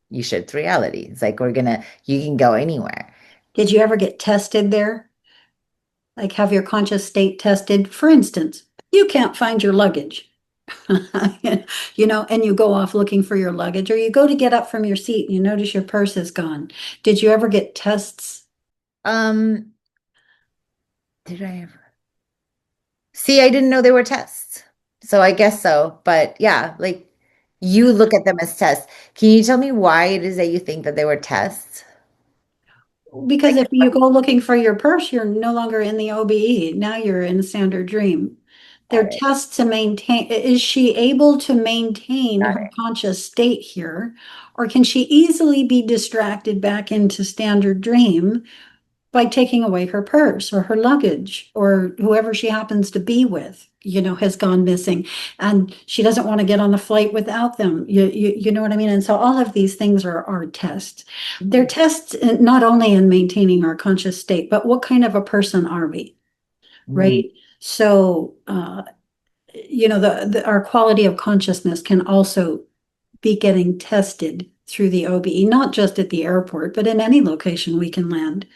B: you shift reality. It's like you can go anywhere.
A: Did you ever get tested there? Like have your conscious state tested? For instance, you can't find your luggage, and you go off looking for your luggage, or you go to get up from your seat and you notice your purse is gone. Did you ever get tests?
B: Um, did I ever? See, I didn't know they were tests. So I guess so. But yeah, like you look at them as tests. Can you tell me why it is that you think that they were tests?
A: Because
B: Like,
A: if you go looking for your purse, you're no longer in the OBE. Now you're in a standard dream.
B: got
A: They're
B: it,
A: tests to maintain. Is she able to maintain
B: got
A: her
B: it.
A: conscious state here? Or can she easily be distracted back into standard dream by taking away her purse or her luggage or whoever she happens to be with, has gone missing and she doesn't want to get on the flight without them. You know what I mean? And so all of these things are tests. They're tests not only in maintaining our conscious state, but what kind of a person are we,
B: Mm.
A: right? So, our quality of consciousness can also be getting tested through the OBE, not just at the airport, but in any location we can land.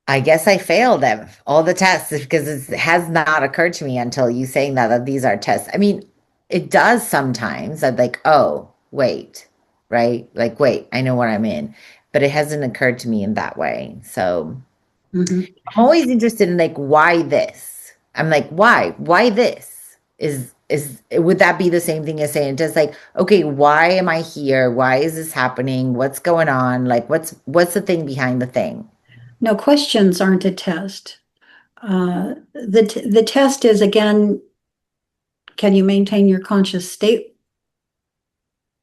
B: I guess I failed at all the tests because it has not occurred to me until you saying that these are tests. I mean, it does sometimes that like, oh, wait, right? Like, wait, I know what I'm in, but it hasn't occurred to me in that way. So
A: Mhm.
B: I'm always interested in like why this? I'm like, why? Why this? Is would that be the same thing as saying just like, okay, why am I here? Why is this happening? What's going on? Like what's the thing behind the thing?
A: No, questions aren't a test. The test is again, can you maintain your conscious state?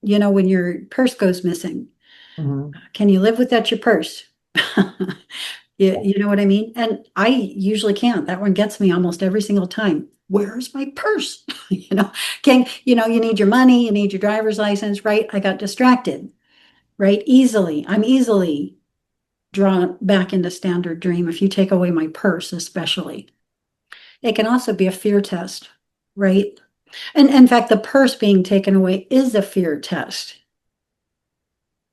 A: When your purse goes missing,
B: Mhm.
A: can you live without your purse? You know what I mean? And I usually can't. That one gets me almost every single time. Where's my purse? You need your money, you need your driver's license, right? I got distracted, right? Easily. I'm easily drawn back into standard dream if you take away my purse, especially. It can also be a fear test, right? And in fact, the purse being taken away is a fear test,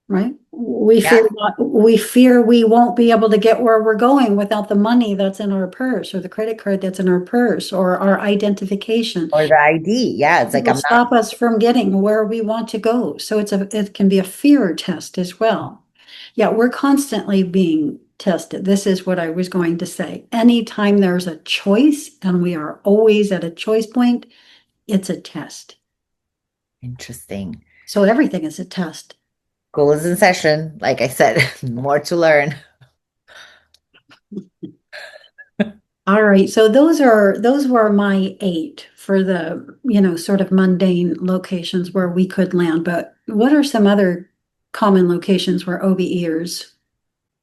A: right?
B: Yeah.
A: We fear we won't be able to get where we're going without the money that's in our purse or the credit card that's in our purse or our identification.
B: Or the ID. Yeah, it's
A: It
B: like
A: will
B: I'm not
A: stop us from getting where we want to go. So it can be a fear test as well. Yeah, we're constantly being tested. This is what I was going to say. Anytime there's a choice and we are always at a choice point, it's a test.
B: interesting.
A: So everything is a test.
B: School is in session. Like I said, more to learn.
A: All right, so those were my 8 for the, sort of mundane locations where we could land. But what are some other common locations where OBEers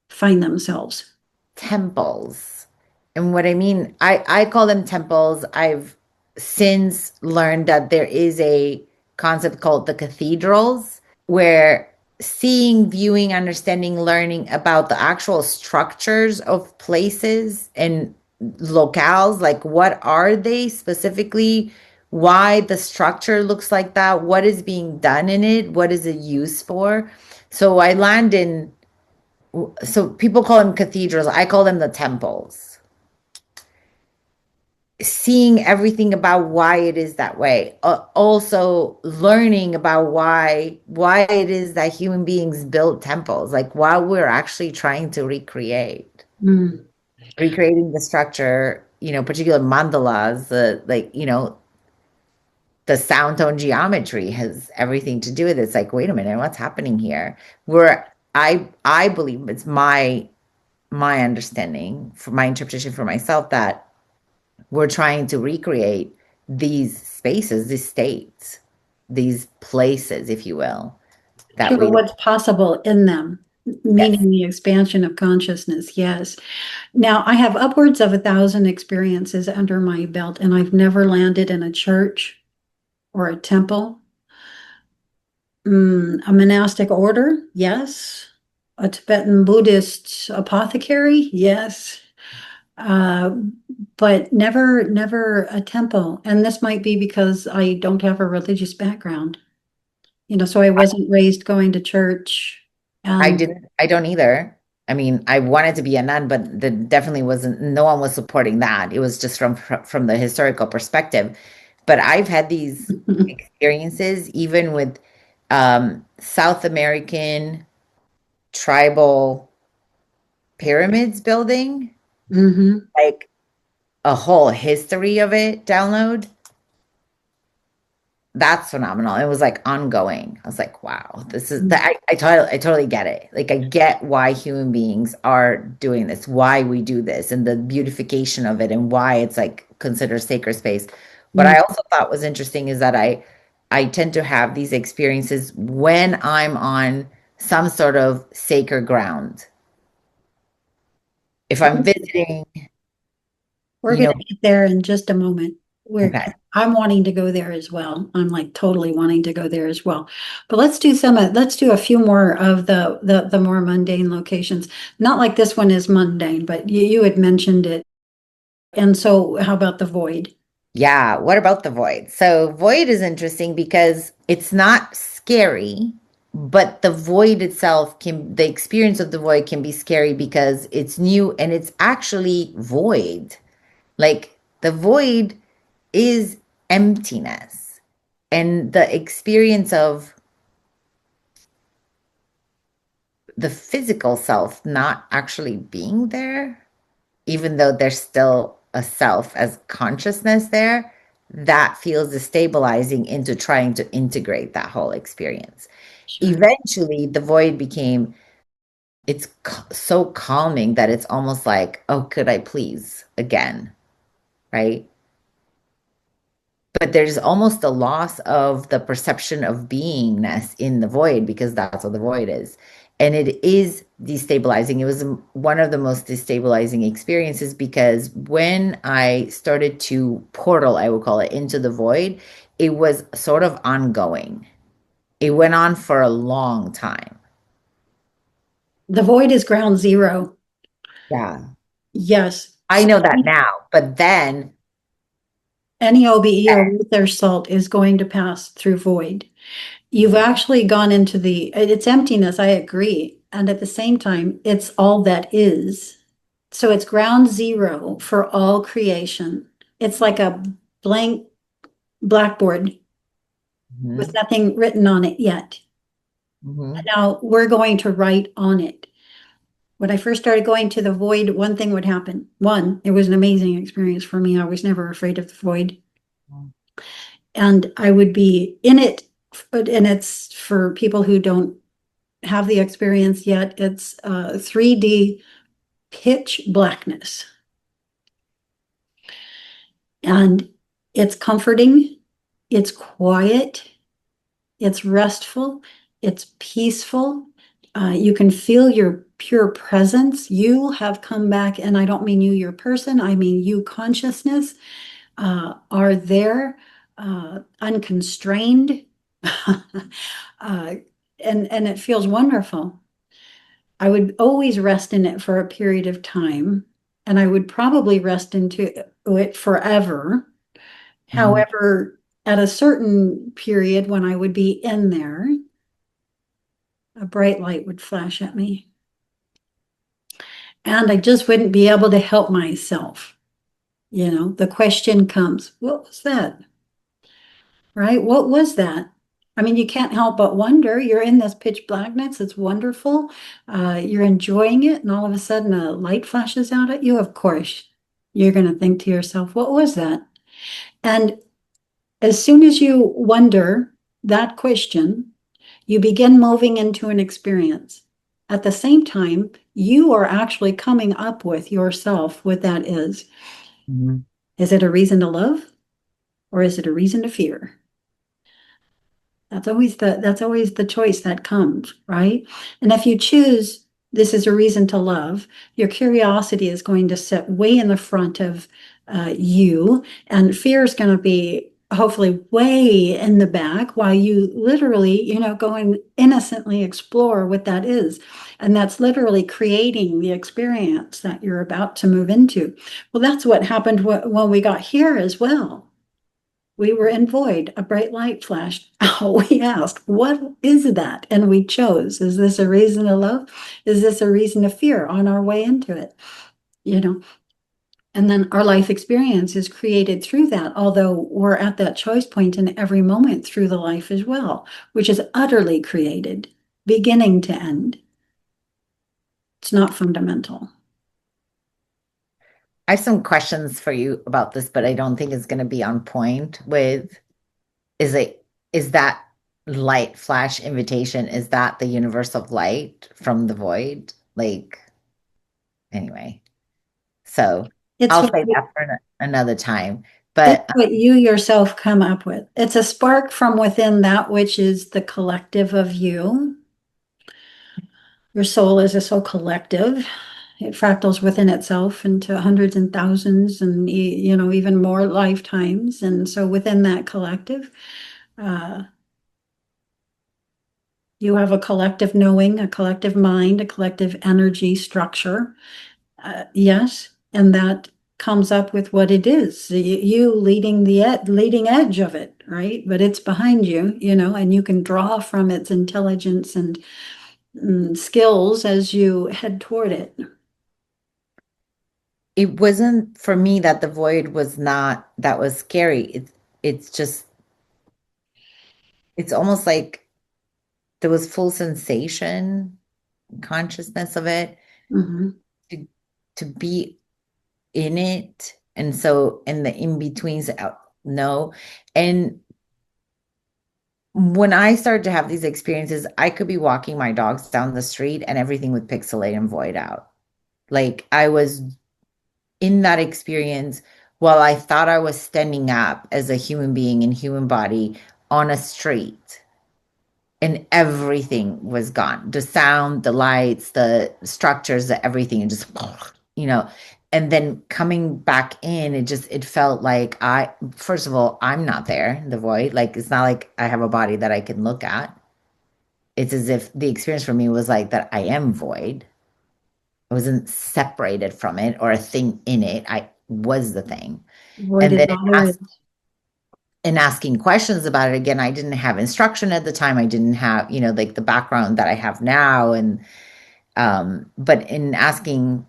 A: find themselves?
B: Temples. And what I mean, I call them temples. I've since learned that there is a concept called the cathedrals, where seeing, viewing, understanding, learning about the actual structures of places and locales, like what are they specifically, why the structure looks like that, what is being done in it, what is it used for. So I land in, so people call them cathedrals. I call them the temples. Seeing everything about why it is that way. Also learning about why it is that human beings build temples, like why we're actually trying to
A: Mm,
B: recreating the structure, particular mandalas, the sound tone geometry has everything to do with it. It's like, wait a minute, what's happening here? Where I believe it's my understanding, for my interpretation for myself, that we're trying to recreate these spaces, these states, these places, if you will, that
A: sure,
B: we don't.
A: what's possible in them,
B: Yes.
A: meaning the expansion of consciousness. Yes. Now, I have upwards of 1,000 experiences under my belt, and I've never landed in a church or a temple. A monastic order, yes. A Tibetan Buddhist apothecary, yes. Uh, but never a temple. And this might be because I don't have a religious background, so I wasn't raised going to church. And
B: I don't either. I mean, I wanted to be a nun, but that definitely wasn't, no one was supporting that. It was just from the historical perspective. But I've had these experiences even with South American tribal pyramids building,
A: Mhm.
B: like a whole history of it download. That's phenomenal. It was like ongoing. I was like, wow, this is that I totally get it. Like I get why human beings are doing this, why we do this, and the beautification of it, and why it's like considered sacred space. What I also thought was interesting is that I tend to have these experiences when I'm on some sort of sacred ground. If I'm visiting,
A: We're
B: you
A: gonna
B: know,
A: get there in just a moment.
B: okay.
A: I'm wanting to go there as well. I'm like totally wanting to go there as well. But let's do a few more of the more mundane locations. Not like this one is mundane, but you had mentioned it. And so how about the void?
B: Yeah, what about the void? So, void is interesting because it's not scary, but the void itself the experience of the void can be scary because it's new and it's actually void. Like, the void is emptiness. And the experience of the physical self not actually being there, even though there's still a self as consciousness there, that feels destabilizing into trying to integrate that whole experience.
A: Sure.
B: Eventually, the void became, it's so calming that it's almost like, oh, could I please again? Right. But there's almost a loss of the perception of beingness in the void because that's what the void is. And it is destabilizing. It was one of the most destabilizing experiences because when I started to portal, I would call it, into the void, it was sort of ongoing. It went on for a long time.
A: The void is ground zero.
B: Yeah.
A: Yes.
B: I
A: So
B: know that now, but then,
A: any OBE or with their salt is going to pass through void. You've actually gone into it's emptiness, I agree. And at the same time, it's all that is. So it's ground zero for all creation. It's like a blank blackboard with
B: mhm,
A: nothing written on it yet.
B: mhm,
A: Now we're going to write on it. When I first started going to the void, one thing would happen. One, it was an amazing experience for me. I was never afraid of the void. And I would be in it, and it's for people who don't have the experience yet. It's 3D pitch blackness. And it's comforting, it's quiet, it's restful, it's peaceful. You can feel your pure presence. You have come back, and I don't mean you, your person, I mean you, consciousness, are there, unconstrained. And it feels wonderful. I would always rest in it for a period of time, and I would probably rest into it forever.
B: Mhm.
A: However, at a certain period when I would be in there, a bright light would flash at me, and I just wouldn't be able to help myself. The question comes, what was that? Right? What was that? I mean, you can't help but wonder. You're in this pitch blackness. It's wonderful. You're enjoying it, and all of a sudden a light flashes out at you. Of course, you're going to think to yourself, what was that? And as soon as you wonder that question, you begin moving into an experience. At the same time, you are actually coming up with yourself what that is.
B: Mhm.
A: Is it a reason to love, or is it a reason to fear? That's always the choice that comes, right? And if you choose this is a reason to love, your curiosity is going to sit way in the front of you, and fear is going to be hopefully way in the back while you literally, go and innocently explore what that is. And that's literally creating the experience that you're about to move into. Well, that's what happened when we got here as well. We were in void, a bright light flashed. We asked, what is that? And we chose, is this a reason to love? Is this a reason to fear on our way into it? You know, and then our life experience is created through that, although we're at that choice point in every moment through the life as well, which is utterly created, beginning to end. It's not fundamental.
B: I have some questions for you about this, but I don't think it's going to be on point with is it is that light flash invitation, is that the universe of light from the void? Like, anyway, so
A: It's
B: I'll
A: what
B: say that for another time.
A: it's
B: But
A: what you yourself come up with. It's a spark from within that which is the collective of you. Your soul is a soul collective. It fractals within itself into hundreds and thousands and even more lifetimes. And so within that collective, uh, you have a collective knowing, a collective mind, a collective energy structure. Yes, and that comes up with what it is. You leading the leading edge of it, right? But it's behind you, and you can draw from its intelligence and skills as you head toward it.
B: it wasn't for me that the void was not that was scary. It's just it's almost like there was full sensation, consciousness of it
A: Mhm.
B: to to be in it. And so in the in-betweens, no. And when I started to have these experiences, I could be walking my dogs down the street and everything would pixelate and void out. Like I was in that experience while I thought I was standing up as a human being in human body on a street and everything was gone. The sound, the lights, the structures, the everything, and just, you know, and then coming back in, it felt like first of all, I'm not there, the void. Like, it's not like I have a body that I can look at. It's as if the experience for me was like that I am void. I wasn't separated from it or a thing in it. I was the thing.
A: Void
B: And
A: is
B: then
A: all there is.
B: in asking questions about it again, I didn't have instruction at the time. I didn't have, like the background that I have now. And but in asking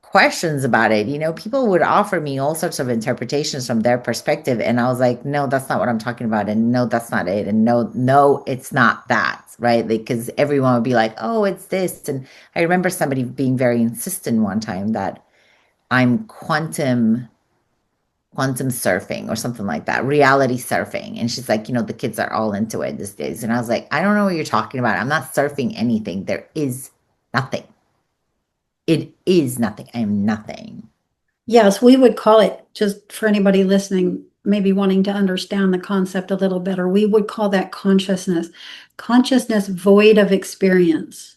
B: questions about it, people would offer me all sorts of interpretations from their perspective. And I was like, no, that's not what I'm talking about. And no, that's not it. And no, no, it's not that, right? Because everyone would be like, oh, it's this. And I remember somebody being very insistent one time that I'm quantum surfing or something like that, reality surfing. And she's like, the kids are all into it these days. And I was like, I don't know what you're talking about. I'm not surfing anything. There is nothing. it is nothing. I am nothing.
A: Yes, we would call it, just for anybody listening, maybe wanting to understand the concept a little better, we would call that consciousness. Consciousness void of experience.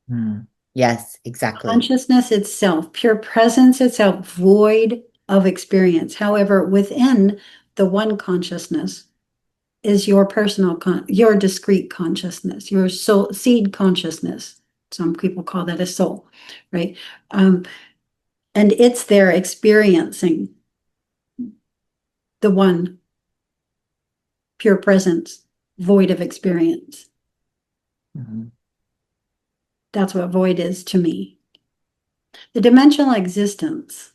B: Hmm. Yes, exactly.
A: Consciousness itself, pure presence itself, void of experience. However, within the one consciousness is your personal, your discrete consciousness, your soul, seed consciousness. Some people call that a soul, right? Um, and it's there experiencing the one pure presence, void of experience.
B: Mhm.
A: That's what void is to me. The dimensional existence,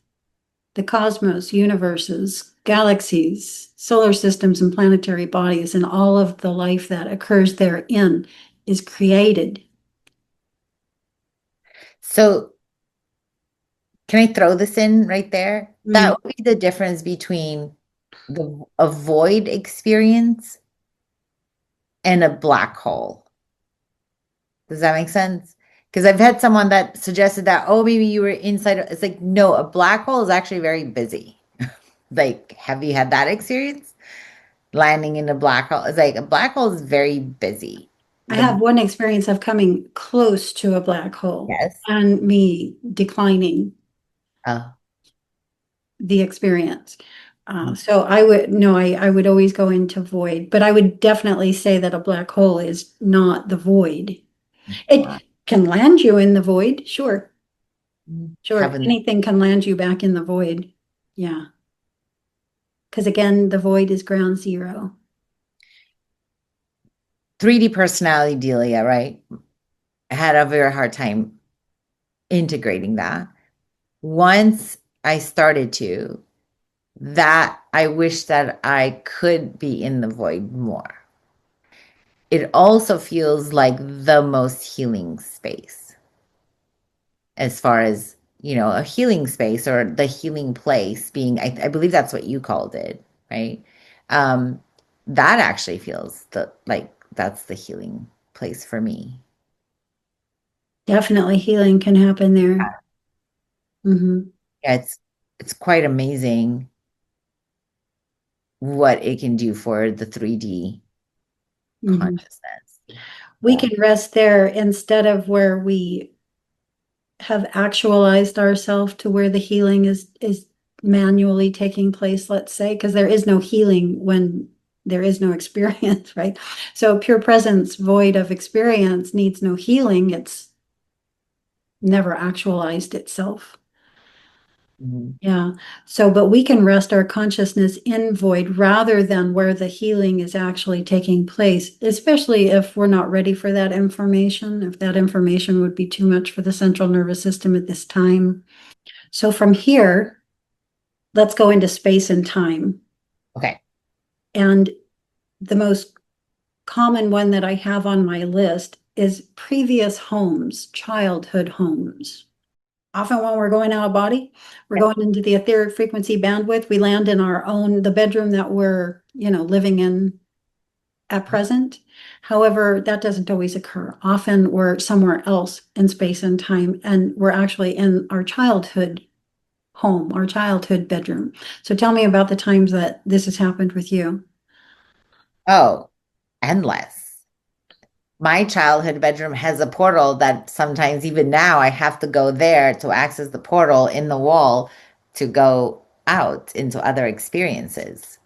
A: the cosmos, universes, galaxies, solar systems, and planetary bodies, and all of the life that occurs therein is created.
B: So can I throw this in right there?
A: Mm.
B: That would be the difference between the a void experience and a black hole. Does that make sense? Because I've had someone that suggested that, oh, maybe you were inside. It's like, no, a black hole is actually very busy. Like, have you had that experience? Landing in a black hole. It's like a black hole is very busy.
A: I
B: The
A: have one experience of coming close to a black hole
B: yes.
A: and me declining
B: Oh.
A: the experience. So I would no, I would always go into void, but I would definitely say that a black hole is not the void. It can land you in the void, sure, sure.
B: Haven't
A: Anything can land you back in the void. Yeah. Because again, the void is ground zero.
B: 3D personality Delia, right? I had a very hard time integrating that. Once I started to, that I wish that I could be in the void more. It also feels like the most healing space as far as, a healing space or the healing place being, I believe that's what you called it, right? Um, that actually feels like that's the healing place for me.
A: Definitely healing can happen there. Hmm.
B: Yeah, it's quite amazing what it can do for the 3D
A: Hmm.
B: consciousness.
A: We
B: Yeah.
A: can rest there instead of where we have actualized ourselves to where the healing is manually taking place, let's say, because there is no healing when there is no experience, right? So pure presence void of experience needs no healing. It's never actualized itself.
B: Mhm.
A: Yeah. So, but we can rest our consciousness in void rather than where the healing is actually taking place, especially if we're not ready for that information, if that information would be too much for the central nervous system at this time. So from here, let's go into space and time.
B: Okay.
A: And the most common one that I have on my list is previous homes, childhood homes. Often when we're going out of body, we're going into the etheric frequency bandwidth. We land in our own, the bedroom that we're, living in at present. However, that doesn't always occur. Often we're somewhere else in space and time, and we're actually in our childhood home, our childhood bedroom. So tell me about the times that this has happened with you.
B: Oh, endless. My childhood bedroom has a portal that sometimes, even now, I have to go there to access the portal in the wall to go out into other experiences.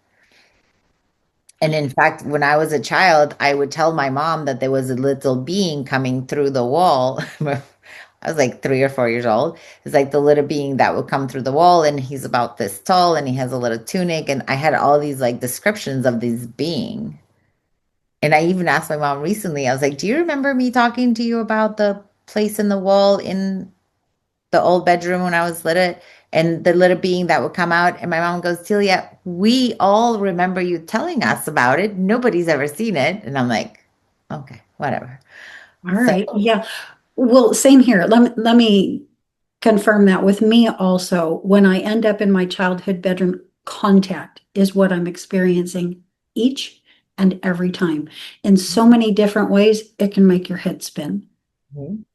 B: And in fact, when I was a child, I would tell my mom that there was a little being coming through the wall. I was like 3 or 4 years old. It's like the little being that would come through the wall, and he's about this tall, and he has a little tunic. And I had all these like descriptions of this being. And I even asked my mom recently, I was like, do you remember me talking to you about the place in the wall in the old bedroom when I was little? And the little being that would come out. And my mom goes, Celia, we all remember you telling us about it. Nobody's ever seen it. And I'm like, okay, whatever.
A: All
B: So,
A: right. Yeah. Well, same here. Let me confirm that with me also. When I end up in my childhood bedroom, contact is what I'm experiencing each and every time. In so many different ways, it can make your head spin.
B: mhm.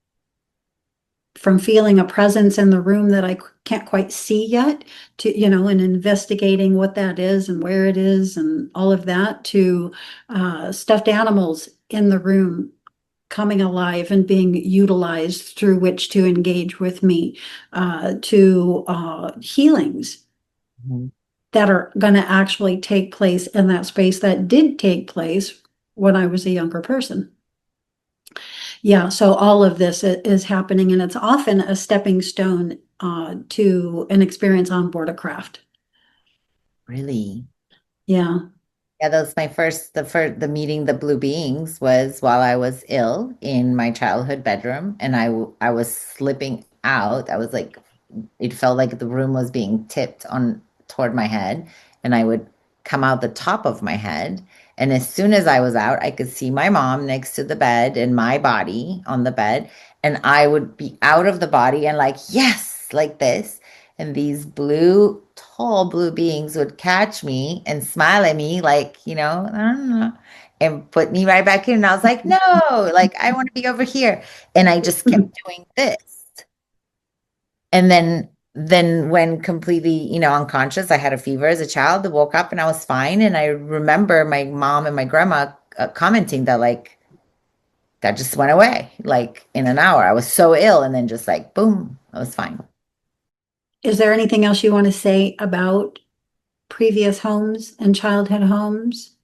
A: from feeling a presence in the room that I can't quite see yet to, and investigating what that is and where it is and all of that, to stuffed animals in the room coming alive and being utilized through which to engage with me, to healings
B: Mhm.
A: that are going to actually take place in that space that did take place when I was a younger person. Yeah, so all of this is happening, and it's often a stepping stone to an experience on board a craft.
B: Really?
A: Yeah.
B: Yeah, that was my the meeting the blue beings was while I was ill in my childhood bedroom, and I was slipping out. I was like, it felt like the room was being tipped on toward my head, and I would come out the top of my head. And as soon as I was out, I could see my mom next to the bed and my body on the bed, and I would be out of the body and like, yes, like this. And these tall blue beings would catch me and smile at me, like, and put me right back in. And I was like, no, like, I want to be over here. And I just kept doing this. And then when completely, unconscious, I had a fever as a child, I woke up and I was fine. And I remember my mom and my grandma commenting that, like, that just went away, like in an hour. I was so ill. And then just like, boom, I was fine.
A: Is there anything else you want to say about previous homes and childhood homes?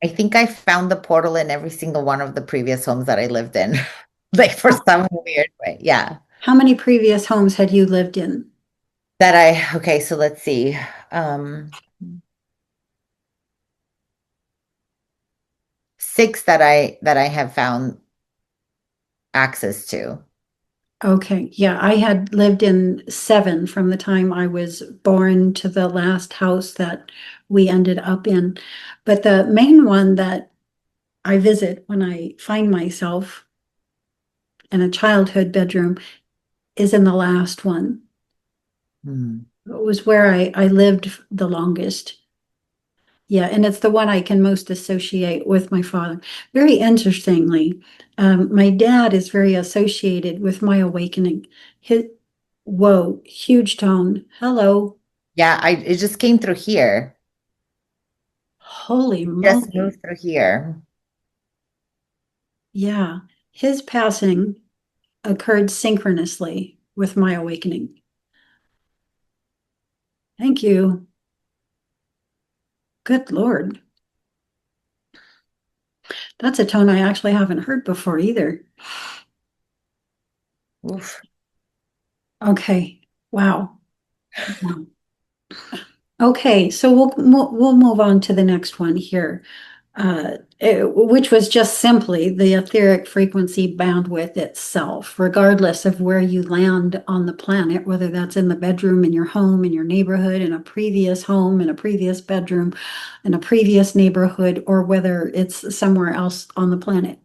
B: I think I found the portal in every single one of the previous homes that I lived in, like for some weird way. Yeah.
A: How many previous homes had you lived in?
B: Okay, so let's see. Um, 6 that I have found access to.
A: Okay, yeah, I had lived in 7 from the time I was born to the last house that we ended up in. But the main one that I visit when I find myself in a childhood bedroom is in the last one.
B: Hmm.
A: It was where I lived the longest. Yeah, and it's the one I can most associate with my father. Very interestingly, my dad is very associated with my awakening. His, whoa, huge tone. Hello.
B: Yeah, it just came through here.
A: Holy
B: Just
A: moly.
B: moved through here.
A: Yeah, his passing occurred synchronously with my awakening. Thank you. Good Lord. That's a tone I actually haven't heard before either.
B: Oof.
A: Okay. Wow. Wow. Okay, so we'll move on to the next one here, which was just simply the etheric frequency bandwidth itself, regardless of where you land on the planet, whether that's in the bedroom, in your home, in your neighborhood, in a previous home, in a previous bedroom, in a previous neighborhood, or whether it's somewhere else on the planet.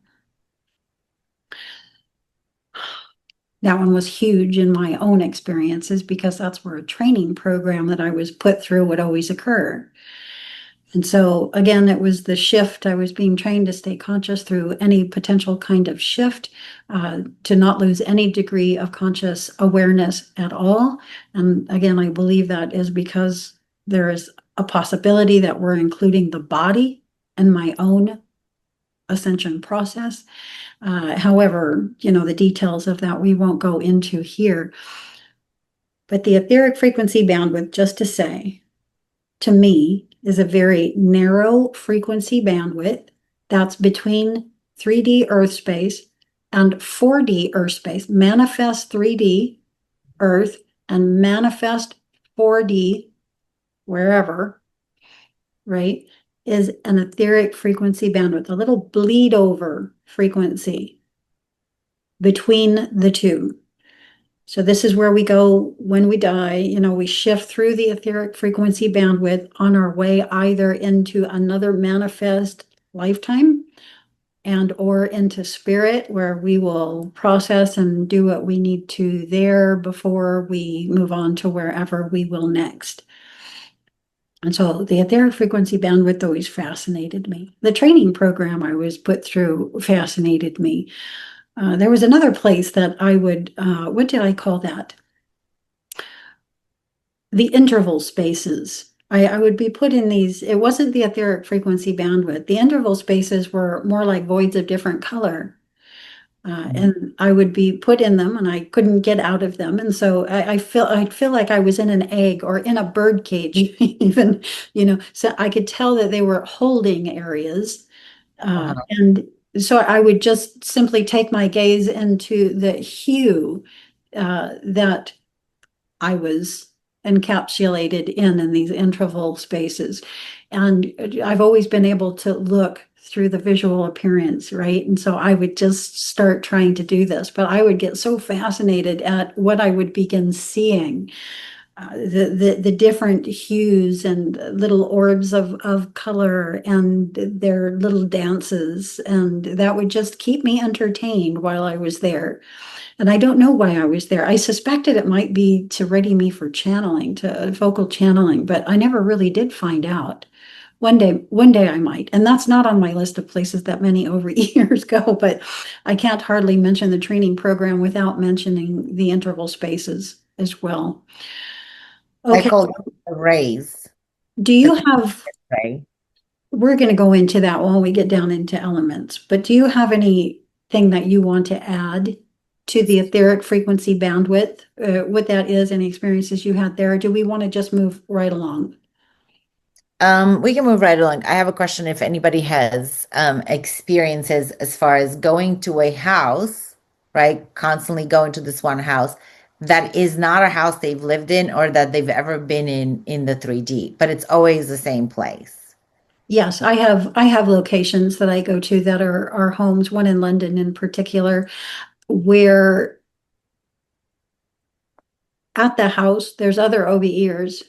A: That one was huge in my own experiences because that's where a training program that I was put through would always occur. And so again, it was the shift. I was being trained to stay conscious through any potential kind of shift, to not lose any degree of conscious awareness at all. And again, I believe that is because there is a possibility that we're including the body in my own ascension process. However, the details of that we won't go into here. But the etheric frequency bandwidth, just to say, to me, is a very narrow frequency bandwidth that's between 3D Earth space and 4D Earth space. Manifest 3D Earth and manifest 4D wherever, right, is an etheric frequency bandwidth, a little bleed over frequency between the two. So this is where we go when we die. We shift through the etheric frequency bandwidth on our way either into another manifest lifetime and or into spirit, where we will process and do what we need to there before we move on to wherever we will next. And so the etheric frequency bandwidth always fascinated me. The training program I was put through fascinated me. There was another place that I would, what did I call that? The interval spaces. I would be put in these, it wasn't the etheric frequency bandwidth. The interval spaces were more like voids of different color. And I would be put in them and I couldn't get out of them. And so I'd feel like I was in an egg or in a bird cage, even, so I could tell that they were holding areas.
B: Uh-huh.
A: And so I would just simply take my gaze into the hue that I was encapsulated in these interval spaces. And I've always been able to look through the visual appearance, right? And so I would just start trying to do this, but I would get so fascinated at what I would begin seeing. The different hues and little orbs of color and their little dances, and that would just keep me entertained while I was there. And I don't know why I was there. I suspected it might be to ready me for channeling, to vocal channeling, but I never really did find out. One day I might. And that's not on my list of places that many over years go, but I can't hardly mention the training program without mentioning the interval spaces as well.
B: I
A: Okay,
B: call it arrays.
A: do
B: The
A: you have,
B: array.
A: we're going to go into that when we get down into elements, but do you have anything that you want to add to the etheric frequency bandwidth, what that is, any experiences you had there? Or do we want to just move right along?
B: We can move right along. I have a question if anybody has experiences as far as going to a house, right? Constantly going to this one house that is not a house they've lived in or that they've ever been in the 3D, but it's always the same place.
A: Yes, I have locations that I go to that are homes, one in London in particular, where at the house there's other OBEers,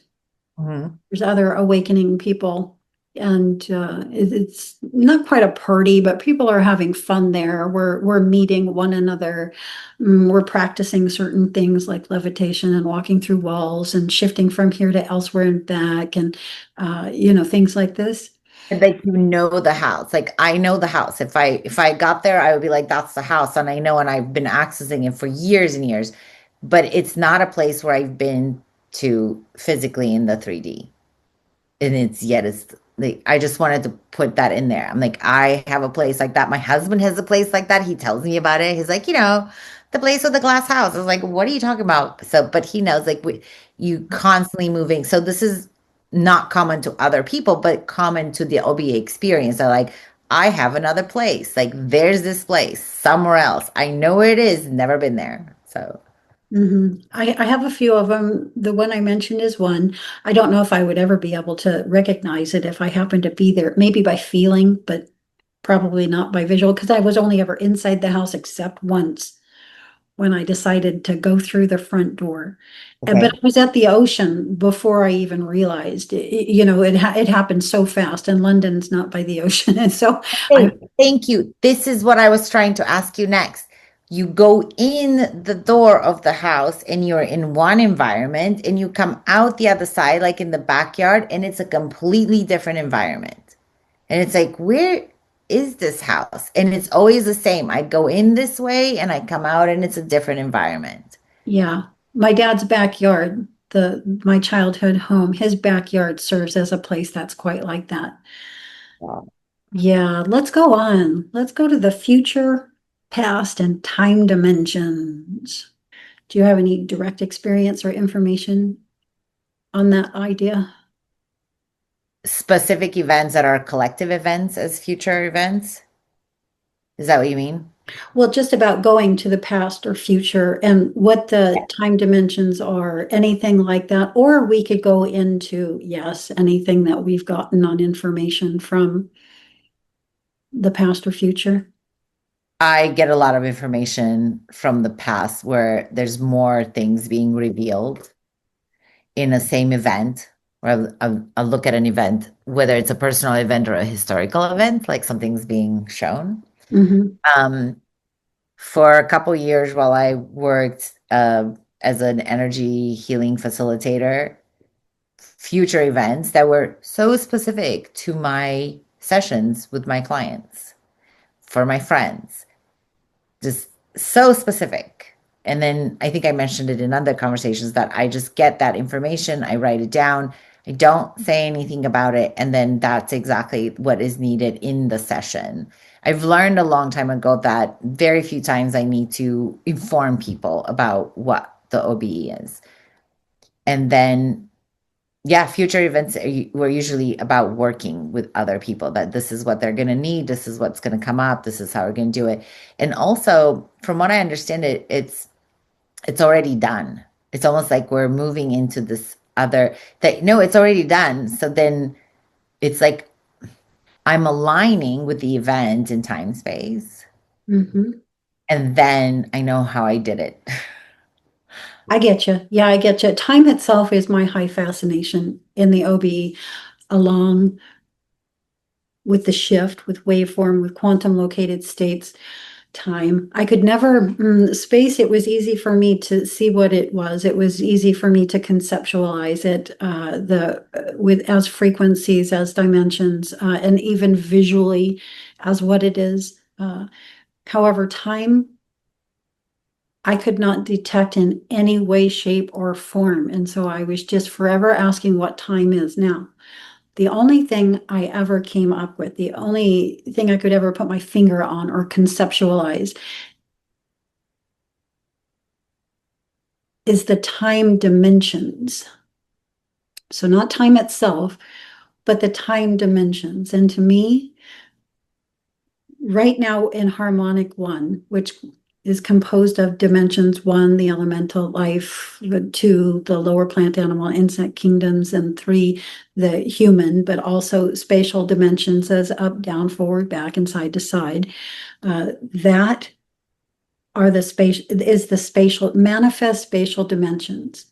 B: Mhm.
A: there's other awakening people, and it's not quite a party, but people are having fun there. We're meeting one another. We're practicing certain things like levitation and walking through walls and shifting from here to elsewhere and back, and things like this.
B: Like you know the house. Like I know the house. If I got there, I would be like, that's the house. And I know and I've been accessing it for years and years. But it's not a place where I've been to physically in the 3D. And it's like I just wanted to put that in there. I'm like, I have a place like that. My husband has a place like that. He tells me about it. He's like, the place with the glass house. I was like, what are you talking about? So, but he knows like you constantly moving. So this is not common to other people, but common to the OBA experience. They're like, I have another place. Like there's this place somewhere else. I know where it is, never been there. So
A: I have a few of them. The one I mentioned is one. I don't know if I would ever be able to recognize it if I happened to be there, maybe by feeling, but probably not by visual, because I was only ever inside the house except once when I decided to go through the front door. But I
B: okay.
A: was at the ocean before I even realized, it happened so fast, and London's not by the ocean. And so I,
B: Hey, thank you. This is what I was trying to ask you next. You go in the door of the house and you're in one environment, and you come out the other side, like in the backyard, and it's a completely different environment. And it's like, where is this house? And it's always the same. I go in this way and I come out and it's a different environment.
A: yeah, my dad's backyard, my childhood home, his backyard serves as a place that's quite like that.
B: Wow.
A: Yeah, let's go on. Let's go to the future, past, and time dimensions. Do you have any direct experience or information on that idea?
B: Specific events that are collective events as future events. Is that what you mean?
A: Well, just about going to the past or future and what the time dimensions are, anything like that. Or we could go into, yes, anything that we've gotten on information from the past or future.
B: I get a lot of information from the past where there's more things being revealed in a same event, or I'll look at an event, whether it's a personal event or a historical event, like something's being shown.
A: Hmm.
B: Um, for a couple years while I worked as an energy healing facilitator, future events that were so specific to my sessions with my clients, for my friends, just so specific. And then I think I mentioned it in other conversations that I just get that information, I write it down, I don't say anything about it, and then that's exactly what is needed in the session. I've learned a long time ago that very few times I need to inform people about what the OBE is. And then, yeah, future events were usually about working with other people, that this is what they're going to need, this is what's going to come up, this is how we're going to do it. And also, from what I understand it's already done. It's almost like we're moving into this other that no, it's already done. So then it's like I'm aligning with the event in time space.
A: Mhm.
B: And then I know how I did it.
A: I get you. Yeah, I get you. Time itself is my high fascination in the OBE, along with the shift, with waveform, with quantum located states, time. I could never, space, it was easy for me to see what it was. It was easy for me to conceptualize it, with as frequencies, as dimensions, and even visually as what it is. However, time I could not detect in any way, shape, or form. And so I was just forever asking what time is now. The only thing I ever came up with, the only thing I could ever put my finger on or conceptualize is the time dimensions. So not time itself, but the time dimensions. And to me, right now in harmonic one, which is composed of dimensions one, the elemental life, two, the lower plant, animal, insect kingdoms, and three, the human, but also spatial dimensions as up, down, forward, back, and side to side. That are the space is the spatial manifest spatial dimensions.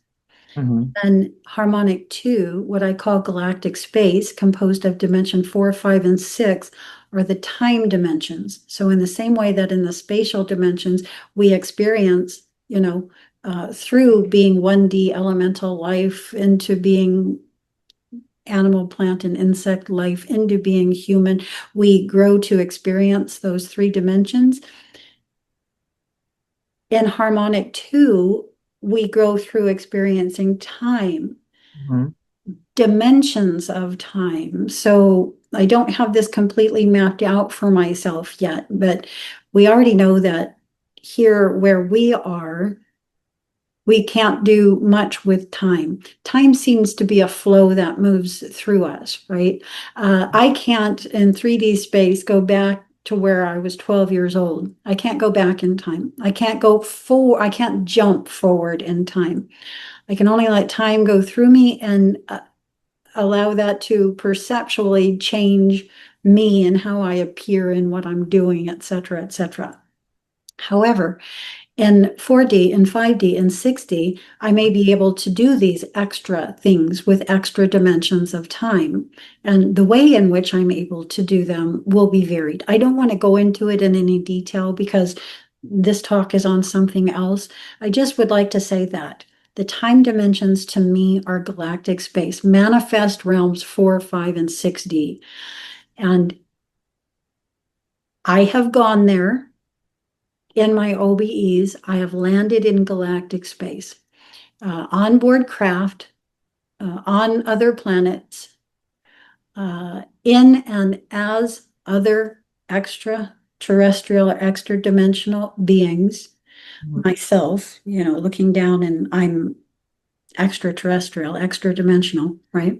B: Mhm.
A: And harmonic two, what I call galactic space, composed of dimension four, five, and six, are the time dimensions. So, in the same way that in the spatial dimensions, we experience, through being 1D elemental life into being animal, plant, and insect life into being human, we grow to experience those three dimensions. In harmonic two, we go through experiencing time,
B: Mhm.
A: dimensions of time. So I don't have this completely mapped out for myself yet, but we already know that here where we are, we can't do much with time. Time seems to be a flow that moves through us, right? I can't in 3D space go back to where I was 12 years old. I can't go back in time. I can't go forward. I can't jump forward in time. I can only let time go through me and allow that to perceptually change me and how I appear and what I'm doing, et cetera, et cetera. However, in 4D and 5D and 6D, I may be able to do these extra things with extra dimensions of time. And the way in which I'm able to do them will be varied. I don't want to go into it in any detail because this talk is on something else. I just would like to say that the time dimensions to me are galactic space, manifest realms 4, 5, and 6D. And I have gone there in my OBEs. I have landed in galactic space, onboard craft, on other planets, in and as other extraterrestrial or extra dimensional beings.
B: Mhm.
A: Myself, looking down and I'm extraterrestrial, extra dimensional, right?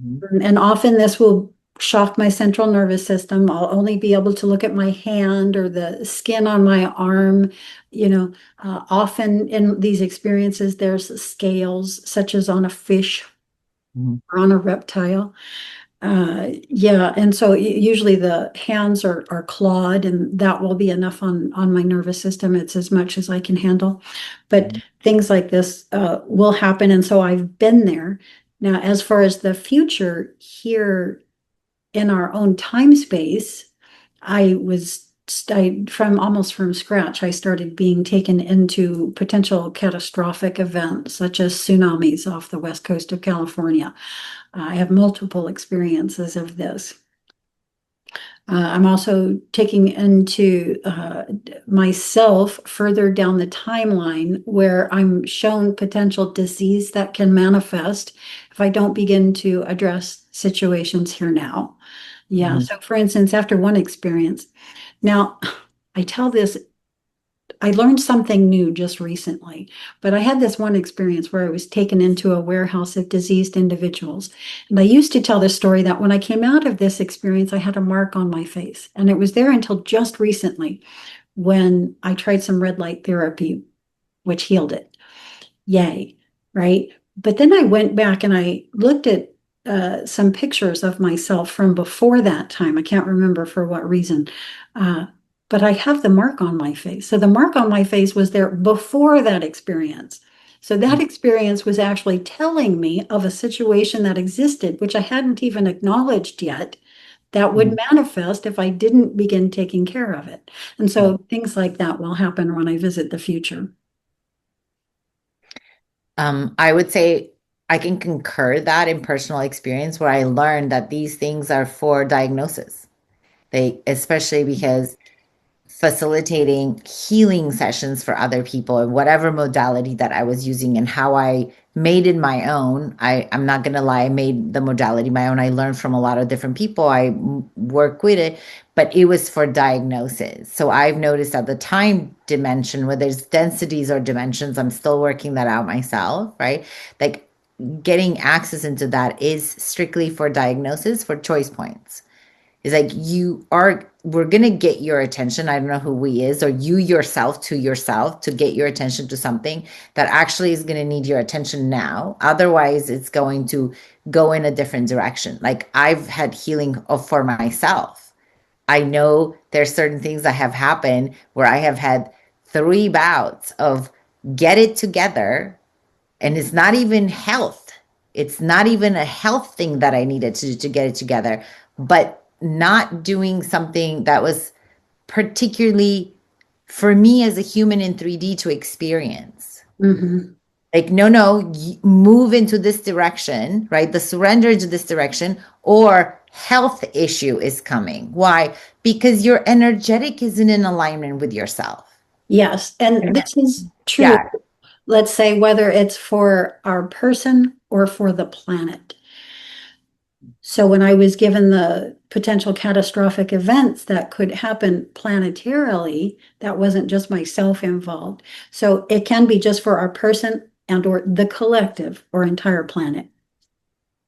B: Mhm.
A: And often this will shock my central nervous system. I'll only be able to look at my hand or the skin on my arm. Often in these experiences, there's scales, such as on a fish
B: Mhm.
A: or on a reptile. Yeah, and so usually the hands are clawed, and that will be enough on my nervous system. It's as much as I can handle. But
B: Mhm.
A: things like this will happen, and so I've been there. Now, as far as the future here in our own time space, from almost from scratch. I started being taken into potential catastrophic events such as tsunamis off the west coast of California. I have multiple experiences of this. I'm also taking into myself further down the timeline where I'm shown potential disease that can manifest if I don't begin to address situations here now. Yeah.
B: Mhm.
A: So, for instance, after one experience, now I tell this, I learned something new just recently, but I had this one experience where I was taken into a warehouse of diseased individuals. And I used to tell the story that when I came out of this experience, I had a mark on my face. And it was there until just recently when I tried some red light therapy, which healed it. Yay, right? But then I went back and I looked at some pictures of myself from before that time. I can't remember for what reason. Uh, but I have the mark on my face. So the mark on my face was there before that experience. So that experience was actually telling me of a situation that existed, which I hadn't even acknowledged yet, that would
B: Mhm.
A: manifest if I didn't begin taking care of it. And
B: Yeah.
A: so things like that will happen when I visit the future.
B: I would say I can concur that in personal experience where I learned that these things are for diagnosis. They, especially because facilitating healing sessions for other people and whatever modality that I was using and how I made it my own. I'm not gonna lie, I made the modality my own. I learned from a lot of different people. Work with it, but it was for diagnosis. So I've noticed that the time dimension, whether it's densities or dimensions, I'm still working that out myself, right? Like getting access into that is strictly for diagnosis for choice points. It's like we're gonna get your attention. I don't know who we is, or you yourself to get your attention to something that actually is gonna need your attention now. Otherwise, it's going to go in a different direction. Like I've had healing for myself. I know there's certain things that have happened where I have had 3 bouts of get it together, and it's not even health. It's not even a health thing that I needed to get it together, but not doing something that was particularly for me as a human in 3D to experience.
A: Mhm.
B: Like, no, move into this direction, right? The surrender into this direction, or health issue is coming. Why? Because your energetic isn't in alignment with yourself.
A: Yes, and this is true,
B: Yeah.
A: let's say whether it's for our person or for the planet. So when I was given the potential catastrophic events that could happen planetarily, that wasn't just myself involved. So it can be just for our person and or the collective or entire planet.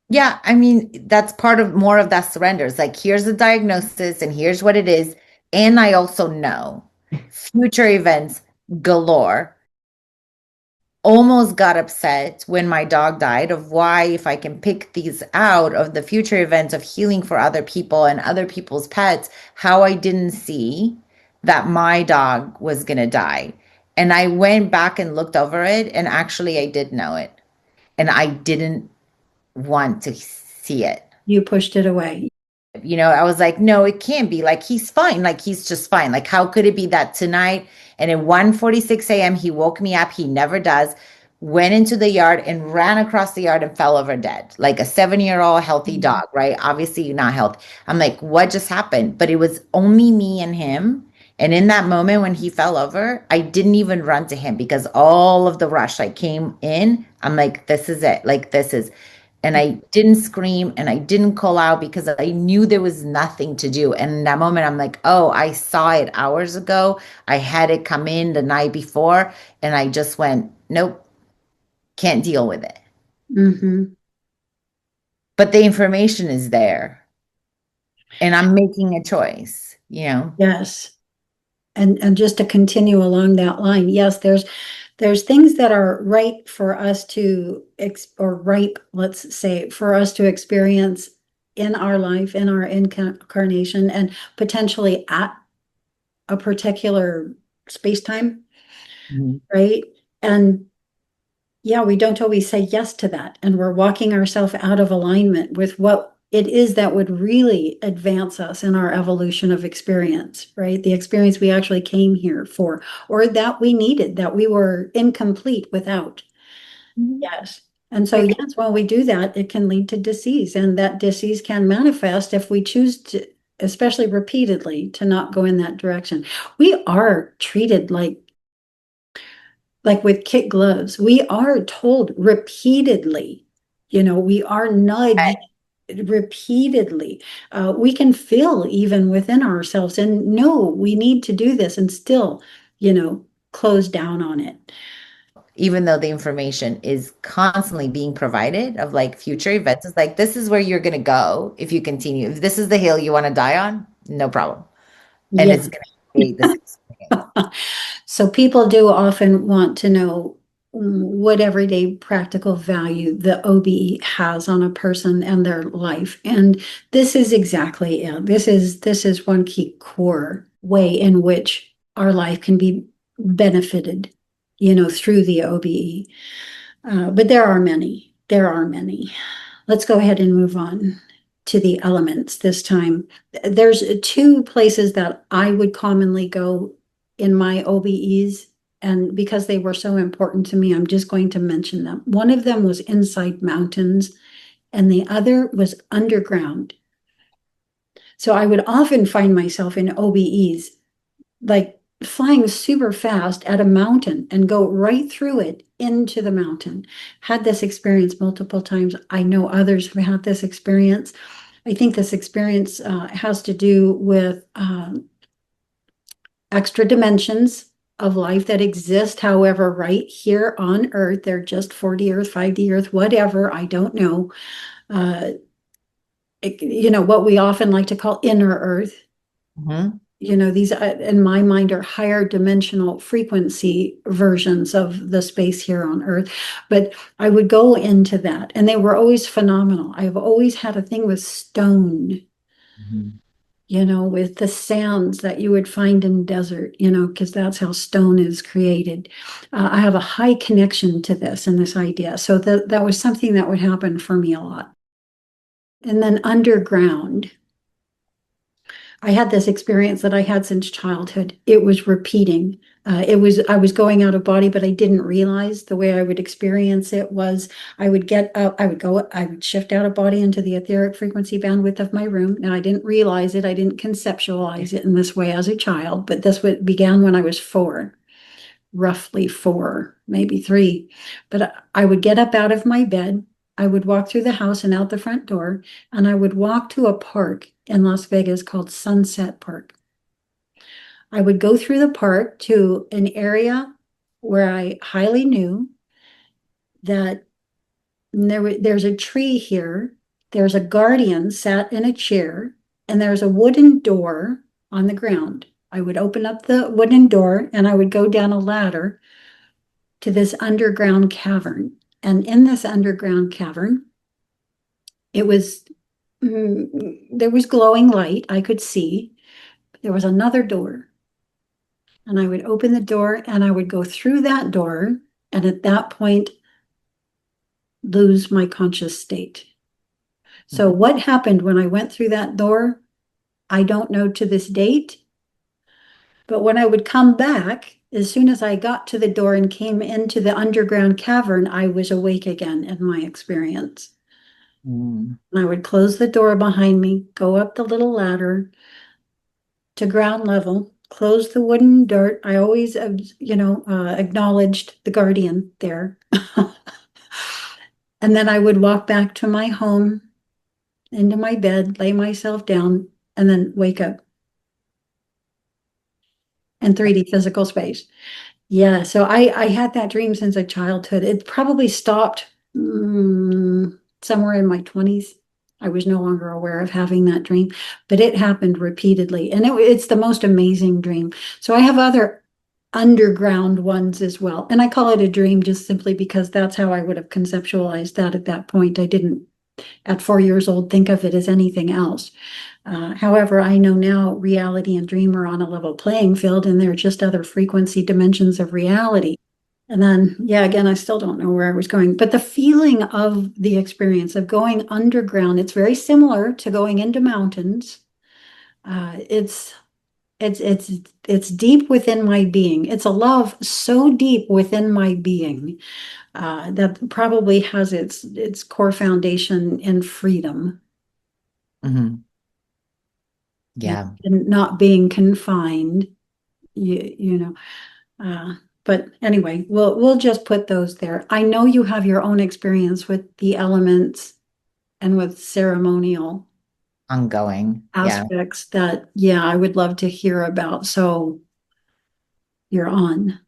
B: Yeah, I mean, that's part of more of that surrender. It's like, here's the diagnosis and here's what it is. And I also know future events galore. Almost got upset when my dog died of why, if I can pick these out of the future events of healing for other people and other people's pets, how I didn't see that my dog was going to die. And I went back and looked over it, and actually, I did know it. And I didn't want to see it.
A: You pushed it away.
B: I was like, no, it can't be. Like, he's fine. Like, he's just fine. Like, how could it be that tonight and at 1:46 a.m. he woke me up? He never does. Went into the yard and ran across the yard and fell over dead. Like a 7-year-old healthy dog, right? Obviously not healthy. I'm like, what just happened? But it was only me and him. And in that moment when he fell over, I didn't even run to him because all of the rush like came in. I'm like, this is it. Like, this is. And I didn't scream and I didn't call out because I knew there was nothing to do. And in that moment, I'm like, oh, I saw it hours ago. I had it come in the night before. And I just went, nope, can't deal with it.
A: Hmm.
B: But the information is there and I'm making a choice.
A: Yes. And just to continue along that line, yes, there's things that are right for us to or ripe, let's say, for us to experience in our life, in our incarnation, and potentially at a particular space time,
B: Mhm.
A: right? And yeah, we don't always say yes to that. And we're walking ourselves out of alignment with what it is that would really advance us in our evolution of experience, right? The experience we actually came here for, or that we needed, that we were incomplete without.
B: Mhm.
A: Yes. And so,
B: Like,
A: yes, when we do that, it can lead to disease, and that disease can manifest if we choose to. especially repeatedly, to not go in that direction. We are treated like with kid gloves. We are told repeatedly, we are nudged repeatedly. We can feel even within ourselves and no, we need to do this and still, close down on it.
B: Even though the information is constantly being provided of like future events, it's like this is where you're gonna go if you continue. If this is the hill you want to die on, no problem. And
A: Yeah.
B: it's gonna create this experience.
A: So people do often want to know what everyday practical value the OBE has on a person and their life. And this is exactly it. This is one key core way in which our life can be benefited, through the OBE. But there are many. There are many. Let's go ahead and move on to the elements this time. There's two places that I would commonly go in my OBEs, and because they were so important to me, I'm just going to mention them. One of them was inside mountains, and the other was underground. So I would often find myself in OBEs, like flying super fast at a mountain and go right through it into the mountain. Had this experience multiple times. I know others have had this experience. I think this experience has to do with extra dimensions of life that exist. However, right here on Earth, they're just 4D Earth, 5D Earth, whatever, I don't know. What we often like to call inner Earth.
B: Mhm.
A: These in my mind are higher dimensional frequency versions of the space here on Earth. But I would go into that, and they were always phenomenal. I've always had a thing with stone,
B: Mhm.
A: with the sands that you would find in desert, because that's how stone is created. I have a high connection to this and this idea. So that was something that would happen for me a lot. And then underground. I had this experience that I had since childhood. It was repeating. I was going out of body, but I didn't realize the way I would experience it was I would get up, I would shift out of body into the etheric frequency bandwidth of my room. Now I didn't realize it. I didn't conceptualize it in this way as a child, but this began when I was 4, roughly 4, maybe 3. But I would get up out of my bed. I would walk through the house and out the front door, and I would walk to a park in Las Vegas called Sunset Park. I would go through the park to an area where I highly knew that there's a tree here, there's a guardian sat in a chair, and there's a wooden door on the ground. I would open up the wooden door and I would go down a ladder to this underground cavern. And in this underground cavern, it was there was glowing light I could see. There was another door. And I would open the door and I would go through that door. And at that point, lose my conscious state. So, what happened when I went through that door? I don't know to this date. But when I would come back, as soon as I got to the door and came into the underground cavern, I was awake again in my experience.
B: Mm.
A: And I would close the door behind me, go up the little ladder to ground level, close the wooden door. I always, acknowledged the guardian there. And then I would walk back to my home, into my bed, lay myself down, and then wake up in 3D physical space. Yeah, so I had that dream since a childhood. It probably stopped somewhere in my 20s. I was no longer aware of having that dream, but it happened repeatedly, and it's the most amazing dream. So I have other underground ones as well, and I call it a dream just simply because that's how I would have conceptualized that at that point. I didn't, at 4 years old, think of it as anything else. However, I know now reality and dream are on a level playing field, and they're just other frequency dimensions of reality. And then, yeah, again, I still don't know where I was going, but the feeling of the experience of going underground, it's very similar to going into mountains. It's it's deep within my being. It's a love so deep within my being that probably has its core foundation in freedom.
B: Mhm. Yeah.
A: and not being confined, you know. But anyway, we'll just put those there. I know you have your own experience with the elements and with ceremonial
B: Ongoing. Yeah.
A: aspects that, yeah, I would love to hear about. So you're on.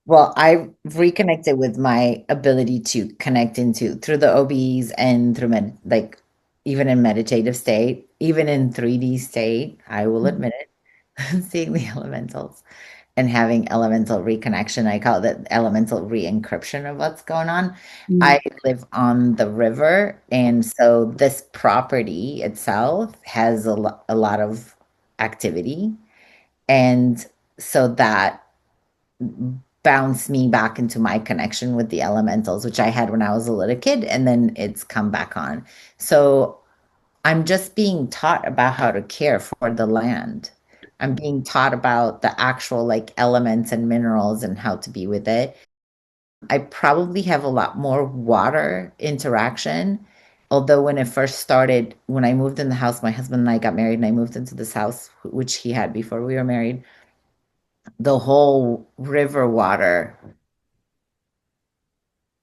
B: Well, I reconnected with my ability to connect into through the OBEs and through like even in meditative state, even in 3D state, I will admit it, seeing the elementals and having elemental reconnection. I call it elemental re-encryption of what's going on.
A: Mm.
B: I live on the river, and so this property itself has a lot of activity. And so that bounced me back into my connection with the elementals, which I had when I was a little kid, and then it's come back on. So I'm just being taught about how to care for the land. I'm being taught about the actual like elements and minerals and how to be with it. I probably have a lot more water interaction. Although when it first started, when I moved in the house, my husband and I got married and I moved into this house, which he had before we were married, the whole river water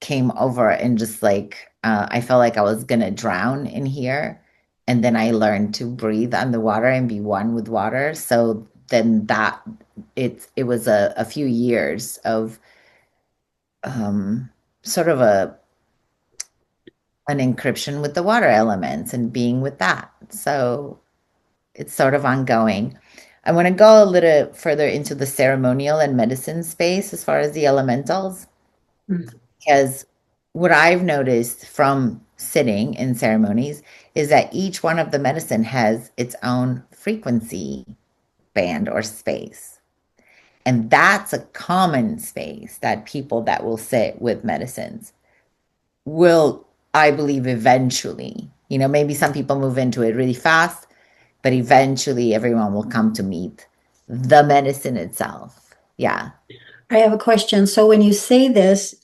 B: came over and just like I felt like I was gonna drown in here. And then I learned to breathe underwater and be one with water. So then that it was a few years of um, sort of an encryption with the water elements and being with that. So it's sort of ongoing. I want to go a little further into the ceremonial and medicine space as far as the elementals.
A: Mm.
B: Because what I've noticed from sitting in ceremonies is that each one of the medicine has its own frequency band or space. And that's a common space that people that will sit with medicines will, I believe, eventually, maybe some people move into it really fast, but eventually everyone will come to meet the medicine itself. Yeah.
A: I have a question. So when you say this,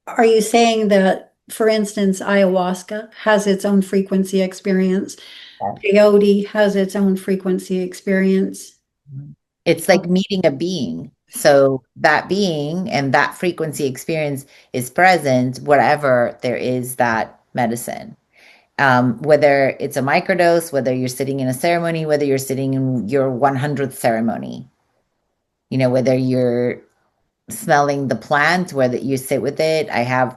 A: are you saying that, for instance, ayahuasca has its own frequency experience? Peyote has its own frequency experience.
B: It's like meeting a being. So that being and that frequency experience is present wherever there is that medicine. Whether it's a microdose, whether you're sitting in a ceremony, whether you're sitting in your 100th ceremony, whether you're smelling the plant, whether you sit with it. I have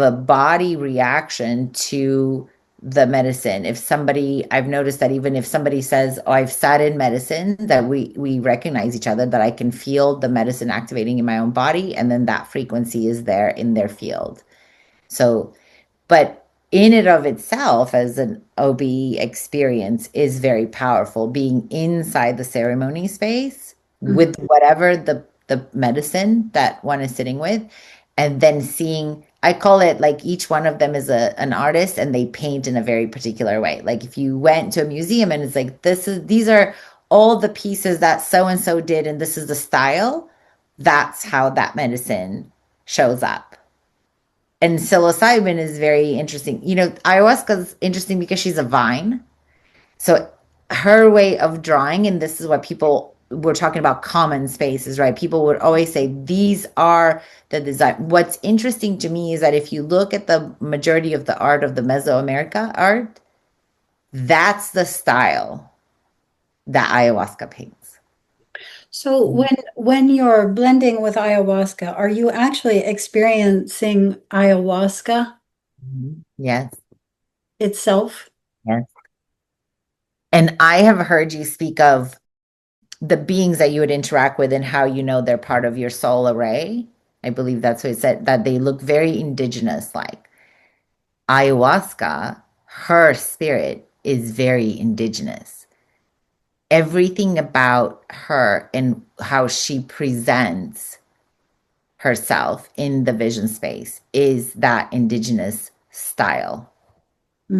B: a body reaction to the medicine. If somebody, I've noticed that even if somebody says, "Oh, I've sat in medicine," that we recognize each other, that I can feel the medicine activating in my own body, and then that frequency is there in their field. So but in and of itself, as an OB experience, is very powerful. Being inside the ceremony space
A: Mhm.
B: with whatever the medicine that one is sitting with, and then seeing. I call it like each one of them is an artist, and they paint in a very particular way. Like if you went to a museum and it's like these are all the pieces that so and so did, and this is the style. That's how that medicine shows up. And psilocybin is very interesting. Ayahuasca is interesting because she's a vine. So her way of drawing, and this is what people were talking about common spaces, right? People would always say these are the design. What's interesting to me is that if you look at the majority of the art of the Mesoamerica art, that's the style that ayahuasca paints.
A: So when you're blending with ayahuasca, are you actually experiencing ayahuasca
B: Mhm. Yes,
A: itself?
B: yes. And I have heard you speak of the beings that you would interact with and how they're part of your soul array. I believe that's what it said, that they look very indigenous like. Ayahuasca, her spirit is very indigenous. Everything about her and how she presents herself in the vision space is that indigenous style.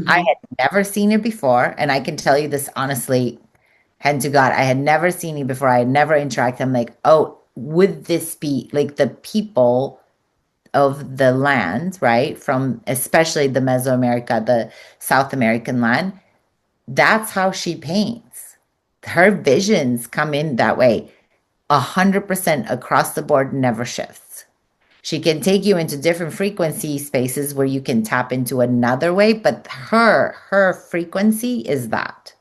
B: I
A: Mhm.
B: had never seen it before, and I can tell you this honestly, hand to God, I had never seen it before. I had never interacted. I'm like, oh, would this be like the people of the land, right? From especially the Mesoamerica, the South American land, That's how she paints. Her visions come in that way. 100% across the board, never shifts. She can take you into different frequency spaces where you can tap into another way, but her frequency is that.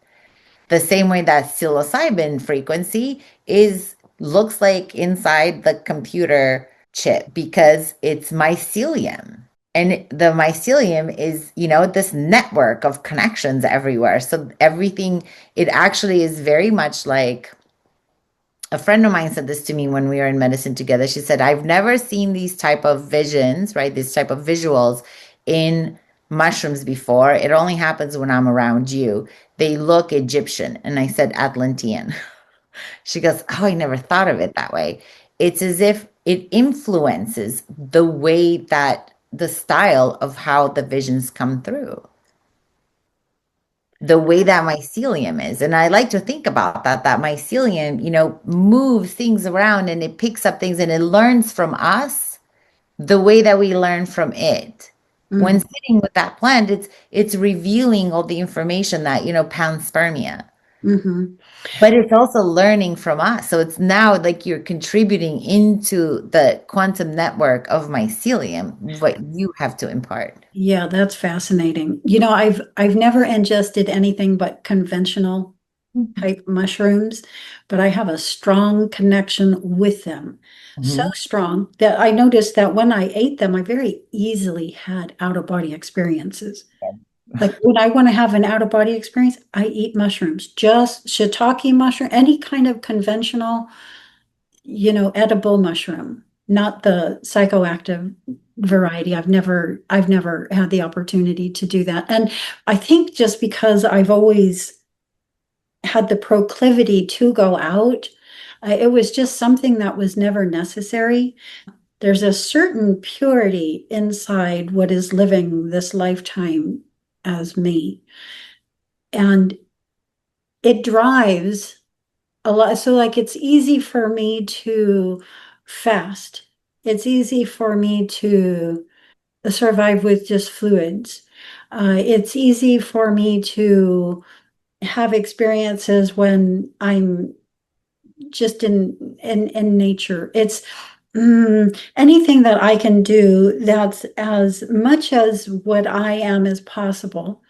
B: The same way that psilocybin frequency is looks like inside the computer chip because it's mycelium. And the mycelium is, this network of connections everywhere. So everything, it actually is very much like a friend of mine said this to me when we were in medicine together. She said, I've never seen these type of visions, right? These type of visuals in mushrooms before. It only happens when I'm around you. They look Egyptian. And I said, Atlantean. She goes, oh, I never thought of it that way. It's as if it influences the way that the style of how the visions come through, the way that mycelium is. And I like to think about that mycelium, moves things around and it picks up things and it learns from us the way that we learn from it. When sitting with that plant, it's revealing all the information that, panspermia.
A: Mm-hmm.
B: But it's also learning from us. So it's now like you're contributing into the quantum network of mycelium, what you have to impart.
A: Yeah, that's fascinating. I've never ingested anything but conventional type mushrooms, but I have a strong connection with them. So
B: Mhm.
A: strong that I noticed that when I ate them, I very easily had out of body experiences. Like when I want to have an out of body experience, I eat mushrooms, just shiitake mushroom, any kind of conventional, edible mushroom, not the psychoactive variety. I've never had the opportunity to do that. And I think just because I've always had the proclivity to go out, it was just something that was never necessary. There's a certain purity inside what is living this lifetime as me. And it drives a lot. So, like, it's easy for me to fast, it's easy for me to survive with just fluids. It's easy for me to have experiences when I'm just in nature. It's anything that I can do that's as much as what I am as possible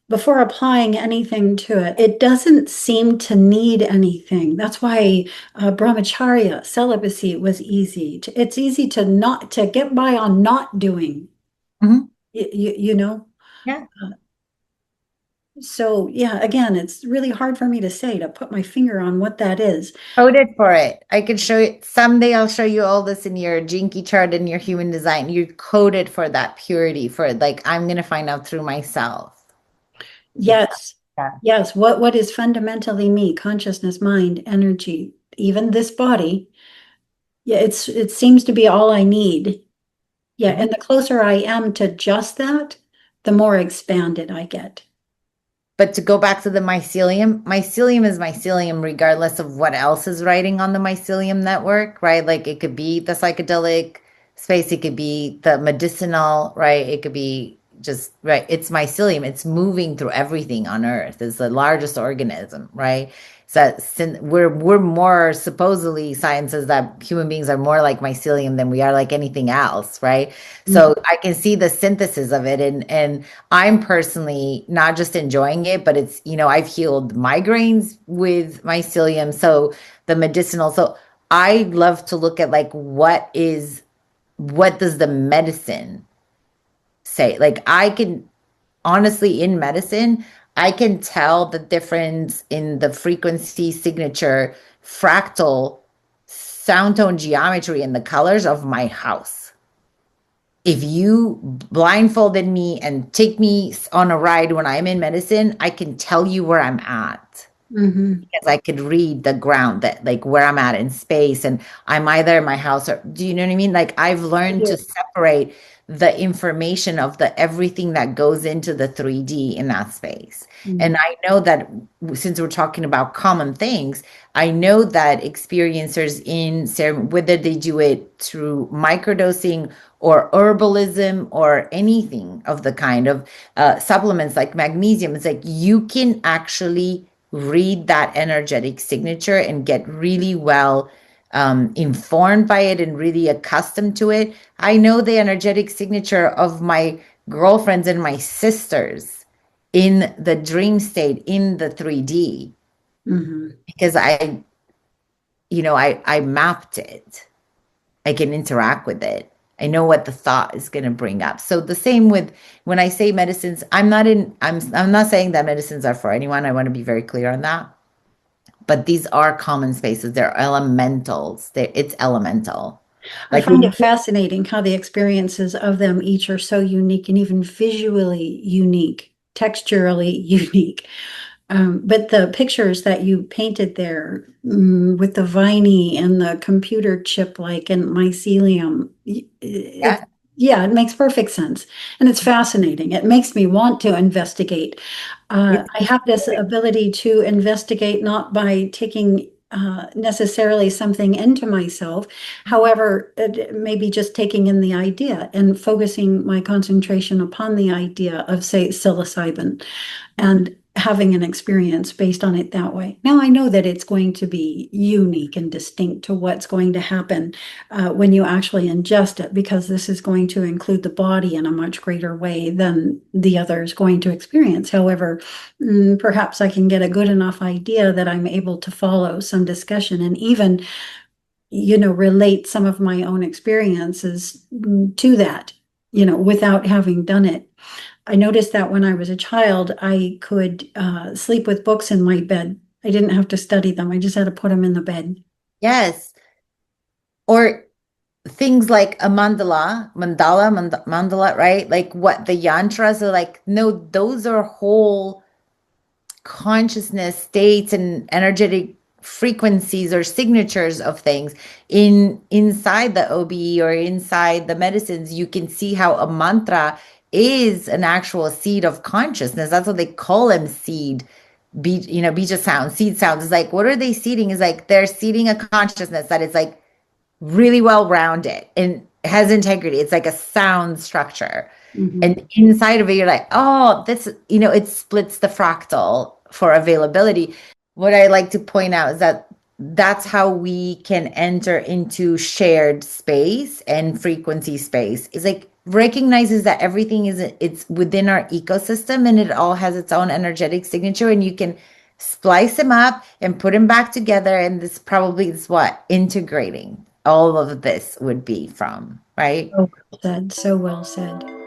A: before applying anything to it. It doesn't seem to need anything. That's why brahmacharya, celibacy was easy. It's easy to not to get by on not doing.
B: Mhm.
A: You know.
B: Yeah.
A: So yeah, again, it's really hard for me to say to put my finger on what that is.
B: Coded for it. I can show you someday. I'll show you all this in your Jinky chart and your human design. You're coded for that purity, for like I'm gonna find out through myself.
A: Yes,
B: Yeah.
A: yes. What is fundamentally me? Consciousness, mind, energy, even this body. Yeah, it seems to be all I need. Yeah,
B: Mhm.
A: and the closer I am to just that, the more expanded I get.
B: But to go back to the mycelium, mycelium is mycelium regardless of what else is writing on the mycelium network, right? Like it could be the psychedelic space, it could be the medicinal, right? It could be just, right? It's mycelium. It's moving through everything on Earth. It's the largest organism, right? So we're more supposedly science says that human beings are more like mycelium than we are like anything else, right?
A: Mhm.
B: So I can see the synthesis of it, and I'm personally not just enjoying it, but it's, I've healed migraines with mycelium. So the medicinal. So I love to look at like what does the medicine say? Like I can honestly in medicine, I can tell the difference in the frequency signature, fractal sound tone geometry and the colors of my house. If you blindfolded me and take me on a ride when I'm in medicine, I can tell you where I'm at.
A: Mm-hmm.
B: because I could read the ground that like where I'm at in space, and I'm either in my house or do you know what I mean? Like I've
A: I
B: learned to
A: do.
B: separate the information of the everything that goes into the 3D in that space. And
A: Mm-hmm.
B: I know that since we're talking about common things, I know that experiencers in ceremony, whether they do it through microdosing or herbalism or anything of the kind of supplements like magnesium, it's like you can actually read that energetic signature and get really well informed by it and really accustomed to it. I know the energetic signature of my girlfriends and my sisters in the dream state in the 3D
A: Mm-hmm.
B: because I mapped it. I can interact with it. I know what the thought is going to bring up. So the same with when I say medicines, I'm not saying that medicines are for anyone. I want to be very clear on that. But these are common spaces. They're elementals. It's elemental.
A: I
B: Like
A: find it fascinating how the experiences of them each are so unique and even visually unique, texturally unique. But the pictures that you painted there, with the viney and the computer chip like and mycelium,
B: yeah,
A: yeah, it makes perfect sense. And it's fascinating. It makes me want to investigate.
B: it's
A: I have this ability to investigate not by taking necessarily something into myself. However, maybe just taking in the idea and focusing my concentration upon the idea of, say, psilocybin and having an experience based on it that way. Now I know that it's going to be unique and distinct to what's going to happen when you actually ingest it, because this is going to include the body in a much greater way than the other is going to experience. However, perhaps I can get a good enough idea that I'm able to follow some discussion and even, relate some of my own experiences to that, without having done it. I noticed that when I was a child, I could sleep with books in my bed. I didn't have to study them. I just had to put them in the bed.
B: yes. Or things like a mandala, right? Like what the yantras are like. No, those are whole consciousness states and energetic frequencies or signatures of things inside the OBE or inside the medicines. You can see how a mantra is an actual seed of consciousness. That's what they call them, seed. Bija sound, seed sounds. Is like, what are they seeding? Is like they're seeding a consciousness that is like really well rounded and has integrity. It's like a sound structure.
A: Mhm.
B: And inside of it, you're like, oh, it splits the fractal for availability. What I like to point out is that that's how we can enter into shared space and frequency space. It's like recognizes that everything it's within our ecosystem and it all has its own energetic signature, and you can splice them up and put them back together. And this probably is what integrating all of this would be from, right?
A: So well said. So well said.